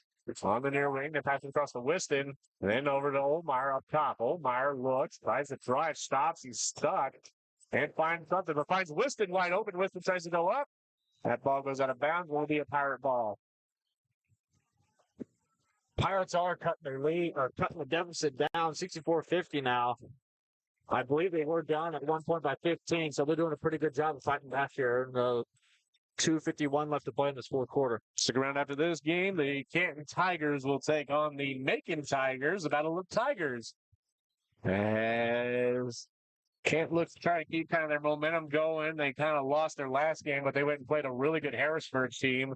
on the near wing. Then passes across to Weston. Then over to Olmeyer up top. Olmeyer looks, tries to drive, stops. He's stuck. And finds something, but finds Weston wide open. Weston tries to go up. That ball goes out of bounds. Will be a Pirate ball. Pirates are cutting their lead, or cutting the deficit down 64-50 now. I believe they were down at one point by 15, so they're doing a pretty good job of fighting back here. 2:51 left to play in this fourth quarter. Stick around after this game. The Canton Tigers will take on the Macon Tigers, the Battle of Tigers. As Canton looks to try to keep kind of their momentum going. They kind of lost their last game, but they went and played a really good Harrisburg team.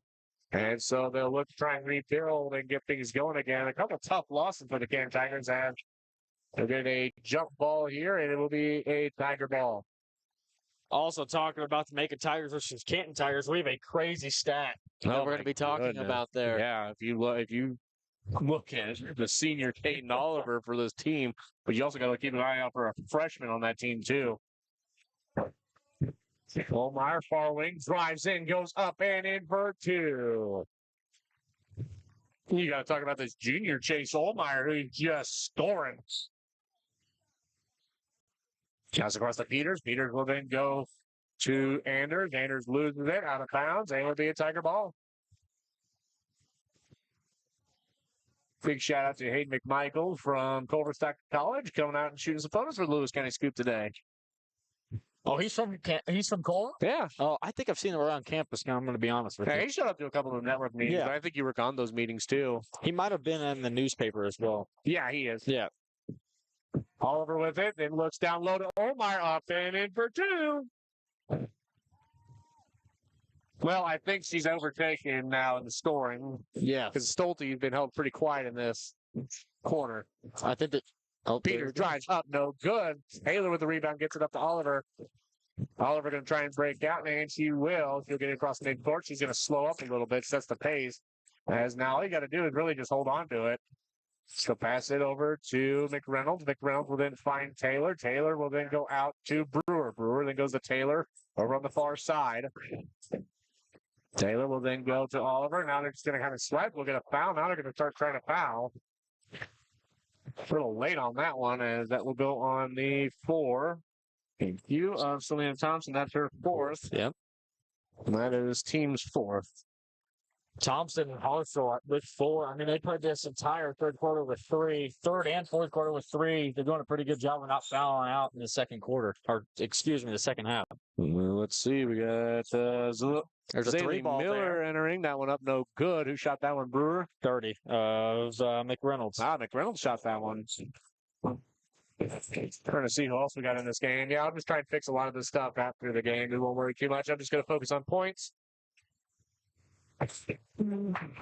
And so they'll look to try and rebuild and get things going again. A couple tough losses for the Canton Tigers. And they'll get a jump ball here, and it will be a Tiger ball. Also talking about the Macon Tigers versus Canton Tigers, we have a crazy stat that we're going to be talking about there. Yeah, if you look at the senior Caden Oliver for this team, but you also got to keep an eye out for a freshman on that team too. Olmeyer, far wing, drives in, goes up and in for two. You got to talk about this junior Chase Olmeyer, who's just scoring. Pass across to Peters. Peters will then go to Anders. Anders loses it out of bounds, and will be a Tiger ball. Big shout out to Hayden McMichael from Culver Stockton College coming out and shooting some photos for the Lewis County Scoop today. Oh, he's from Cole? Yeah. Oh, I think I've seen him around campus now, I'm going to be honest with you. He showed up to a couple of network meetings. Yeah. I think you were on those meetings too. He might have been in the newspaper as well. Yeah, he is. Yeah. Oliver with it, then looks down low to Omar, up and in for two. Well, I think she's overtaken now in the scoring. Yeah. Because Stolte's been held pretty quiet in this corner. I think that Peters drives up, no good. Taylor with the rebound gets it up to Oliver. Oliver going to try and break out, and she will. She'll get it across midcourt. She's going to slow up a little bit, sets the pace. As now all you got to do is really just hold on to it. She'll pass it over to McReynolds. McReynolds will then find Taylor. Taylor will then go out to Brewer. Brewer then goes to Taylor over on the far side. Taylor will then go to Oliver. Now they're just going to kind of sweat. We'll get a foul. Now they're going to start trying to foul. A little late on that one, as that will go on the 4. Thank you of Selena Thompson. That's her 4th. Yep. And that is team's 4th. Thompson and Hartsel with 4. I mean, they played this entire third quarter with 3. Third and fourth quarter with 3. They're doing a pretty good job of not fouling out in the second quarter. Or, excuse me, the second half. Let's see. We got There's a Zaylee 3-ball Miller there. entering. That one up no good. Who shot that one, Brewer? 30. It was McReynolds. McReynolds shot that one. Trying to see who else we got in this game. Yeah, I'll just try and fix a lot of this stuff after the game. We won't worry too much. I'm just going to focus on points.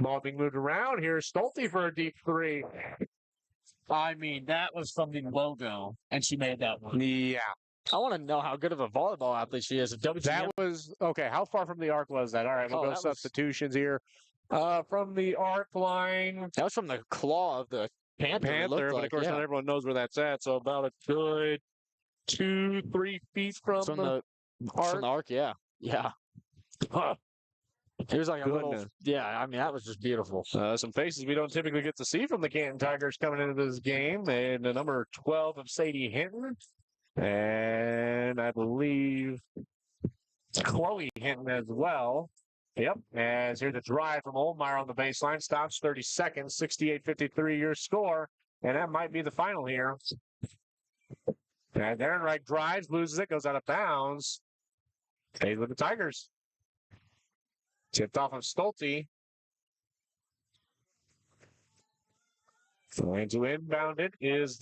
Ball being moved around. Here's Stolte for a deep 3. I mean, that was from the logo, and she made that one. Yeah. I want to know how good of a volleyball athlete she is. That was, okay, how far from the arc was that? All right, we'll go substitutions here. From the arc line. That was from the claw of the Panther, but of course not everyone knows where that's at, so about a good 2-3 feet from the arc. From the arc, yeah. Yeah. Huh. It was like a little, yeah, I mean, that was just beautiful. Some faces we don't typically get to see from the Canton Tigers coming into this game. And the number 12 of Sadie Hinton. And I believe Chloe Hinton as well. Yep. As here's a drive from Oldmeyer on the baseline. Stops 30 seconds, 68-53 your score. And that might be the final here. And Aaron Wright drives, loses it, goes out of bounds. Stays with the Tigers. Tipped off of Stolte. Going to inbound it is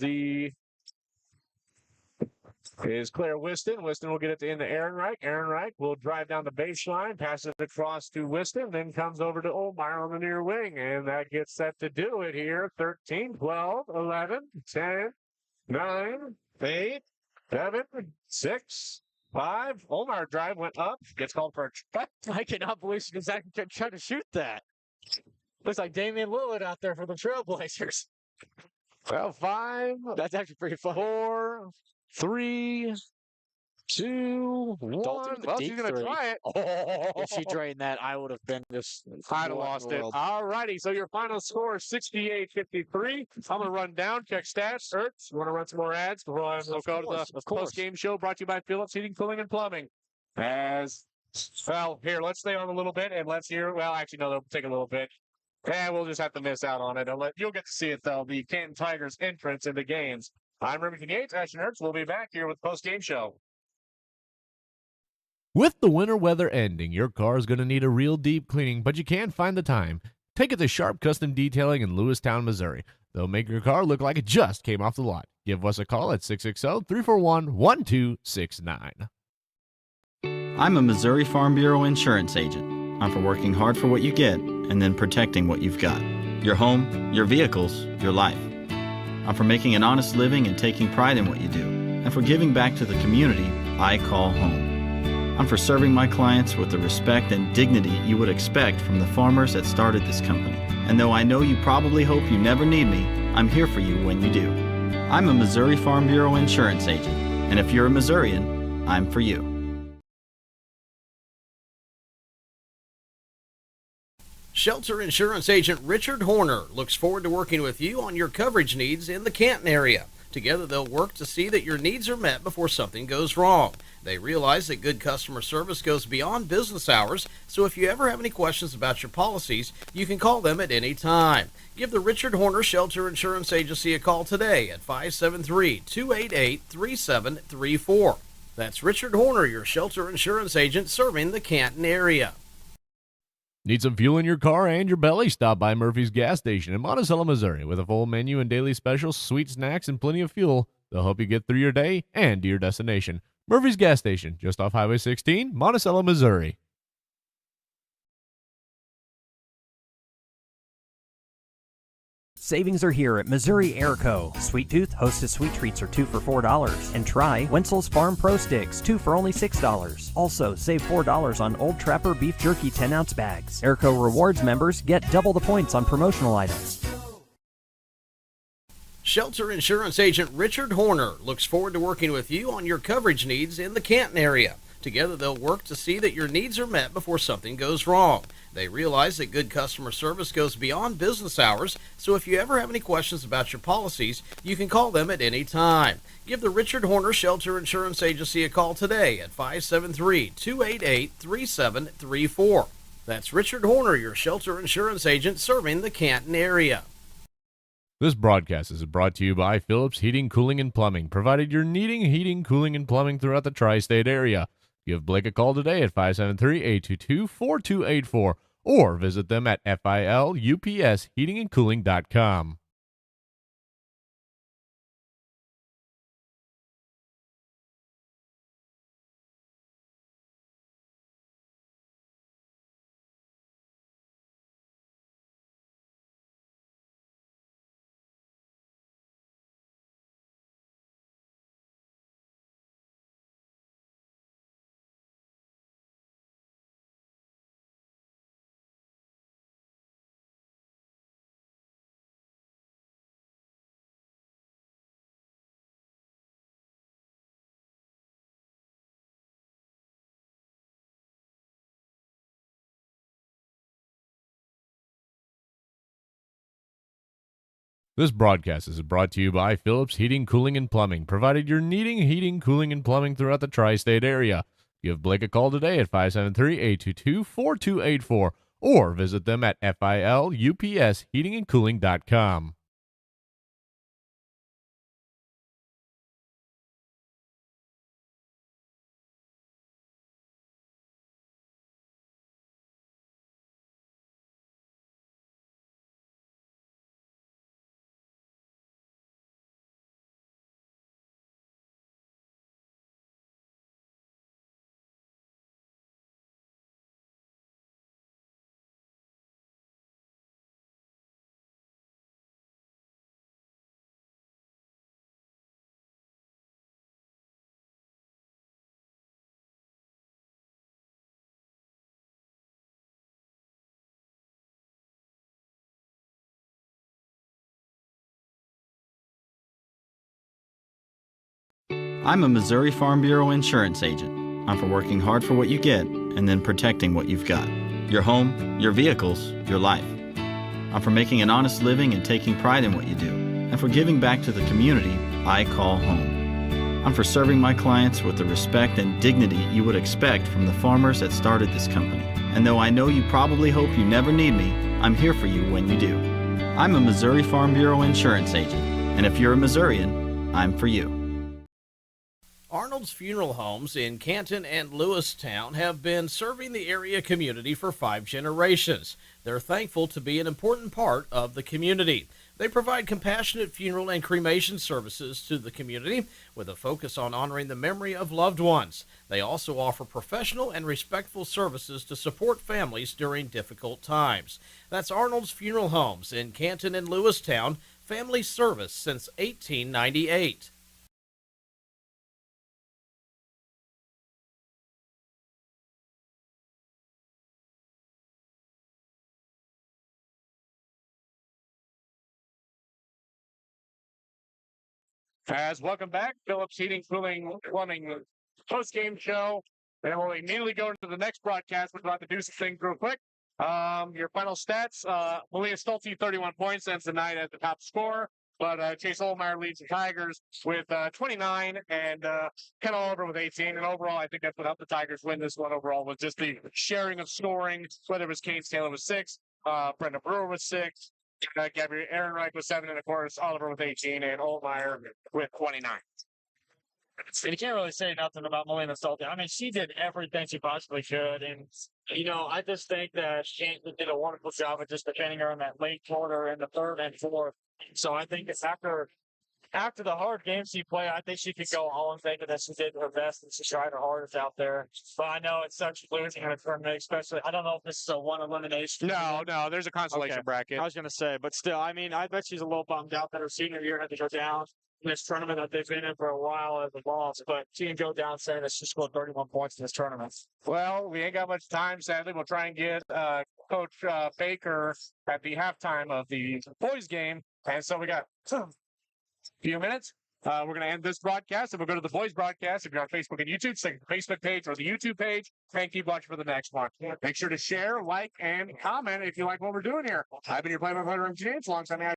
Claire Whiston. Whiston will get it into Aaron Reich. Aaron Reich will drive down the baseline, pass it across to Whiston, then comes over to Oldmeyer on the near wing. And that gets set to do it here. 13, 12, 11, 10, 9, 8, 7, 6, 5. Oldmeyer drive went up. Gets called for a try. I cannot believe she was actually trying to shoot that. Looks like Damian Lillard out there for the Trailblazers. Well, 5. That's actually pretty fun. 4, 3, 2, 1. Well, she's going to try it. If she drained that, I would have been just... I'd have lost it. All righty. So your final score is 68-53. I'm going to run down, check stats. Ertz, you want to run some more ads? We'll go to the post-game show brought to you by Phillips Heating, Cooling, and Plumbing. Well, here, let's stay on a little bit, and let's hear... Well, actually, no, they'll take a little bit. And we'll just have to miss out on it. You'll get to see it, though, the Canton Tigers' entrance into games. I'm Remington Yates. Ashton Ertz. We'll be back here with the post-game show. With the winter weather ending, your car is going to need a real deep cleaning, but you can't find the time. Take it to Sharp Custom Detailing in Lewistown, Missouri. They'll make your car look like it just came off the lot. Give us a call at 660-341-1269. I'm a Missouri Farm Bureau insurance agent. I'm for working hard for what you get and then protecting what you've got. Your home, your vehicles, your life. I'm for making an honest living and taking pride in what you do, and for giving back to the community I call home. I'm for serving my clients with the respect and dignity you would expect from the farmers that started this company. And though I know you probably hope you never need me, I'm here for you when you do. I'm a Missouri Farm Bureau insurance agent, and if you're a Missourian, I'm for you. Shelter insurance agent Richard Horner looks forward to working with you on your coverage needs in the Canton area. Together, they'll work to see that your needs are met before something goes wrong. They realize that good customer service goes beyond business hours, so if you ever have any questions about your policies, you can call them at any time. Give the Richard Horner Shelter Insurance Agency a call today at 573-288-3734. That's Richard Horner, your shelter insurance agent serving the Canton area. Need some fuel in your car and your belly? Stop by Murphy's Gas Station in Monticello, Missouri. With a full menu and daily specials, sweet snacks, and plenty of fuel, they'll help you get through your day and to your destination. Murphy's Gas Station, just off Highway 16, Monticello, Missouri. Savings are here at Missouri Airco. Sweet Tooth Hostess Sweet Treats are 2 for $4. And try Wenzel's Farm Pro Sticks, 2 for only $6. Also, save $4 on Old Trapper Beef Jerky 10-ounce bags. Airco Rewards members get double the points on promotional items. Shelter Insurance Agent Richard Horner looks forward to working with you on your coverage needs in the Canton area. Together, they'll work to see that your needs are met before something goes wrong. They realize that good customer service goes beyond business hours, so if you ever have any questions about your policies, you can call them at any time. Give the Richard Horner Shelter Insurance Agency a call today at 573-288-3734. That's Richard Horner, your shelter insurance agent serving the Canton area. This broadcast is brought to you by Phillips Heating, Cooling, and Plumbing, provided you're needing heating, cooling, and plumbing throughout the tri-state area. Give Blake a call today at 573-822-4284 or visit them at filupsheatingandcooling.com. This broadcast is brought to you by Phillips Heating, Cooling, and Plumbing, provided you're needing heating, cooling, and plumbing throughout the tri-state area. Give Blake a call today at 573-822-4284 or visit them at filupsheatingandcooling.com. I'm a Missouri Farm Bureau insurance agent. I'm for working hard for what you get and then protecting what you've got. Your home, your vehicles, your life. I'm for making an honest living and taking pride in what you do, and for giving back to the community I call home. I'm for serving my clients with the respect and dignity you would expect from the farmers that started this company. And though I know you probably hope you never need me, I'm here for you when you do. I'm a Missouri Farm Bureau insurance agent, and if you're a Missourian, I'm for you. Arnold's Funeral Homes in Canton and Lewistown have been serving the area community for 5 generations. They're thankful to be an important part of the community. They provide compassionate funeral and cremation services to the community with a focus on honoring the memory of loved ones. They also offer professional and respectful services to support families during difficult times. That's Arnold's Funeral Homes in Canton and Lewistown, family service since 1898. Welcome back, Phillips Heating, Cooling, Plumbing post-game show. And we'll immediately go into the next broadcast. We're about to do some things real quick. Your final stats, Malia Stolte, 31 points, ends the night at the top scorer. But Chase Olmeyer leads the Tigers with 29 and Ken Oliver with 18. And overall, I think that's what helped the Tigers win this one overall was just the sharing of scoring, whether it was Kane Taylor with 6, Brendan Brewer with 6, Gabriel Ehrenreich with 7, and of course, Oliver with 18, and Olmeyer with 29. And you can't really say nothing about Melina Salty. I mean, she did everything she possibly could. And, I just think that Canton did a wonderful job of just defending her in that late quarter and the third and fourth. So I think it's after the hard games she played, I think she could go home thinking that she did her best and she tried her hardest out there. But I know it's such losing in a tournament, especially. I don't know if this is a one elimination. No, there's a consolation bracket. I was going to say, but still, I mean, I bet she's a little bummed out that her senior year had to go down in this tournament that they've been in for a while as a loss. But she can go down saying that she scored 31 points in this tournament. Well, we ain't got much time, sadly. We'll try and get Coach Baker at the halftime of the boys game. And so we got a few minutes. We're going to end this broadcast, and we'll go to the boys broadcast. If you're on Facebook and YouTube, check the Facebook page or the YouTube page, and keep watching for the next one. Make sure to share, like, and comment if you like what we're doing here. I've been your play-by-play engineer alongside me.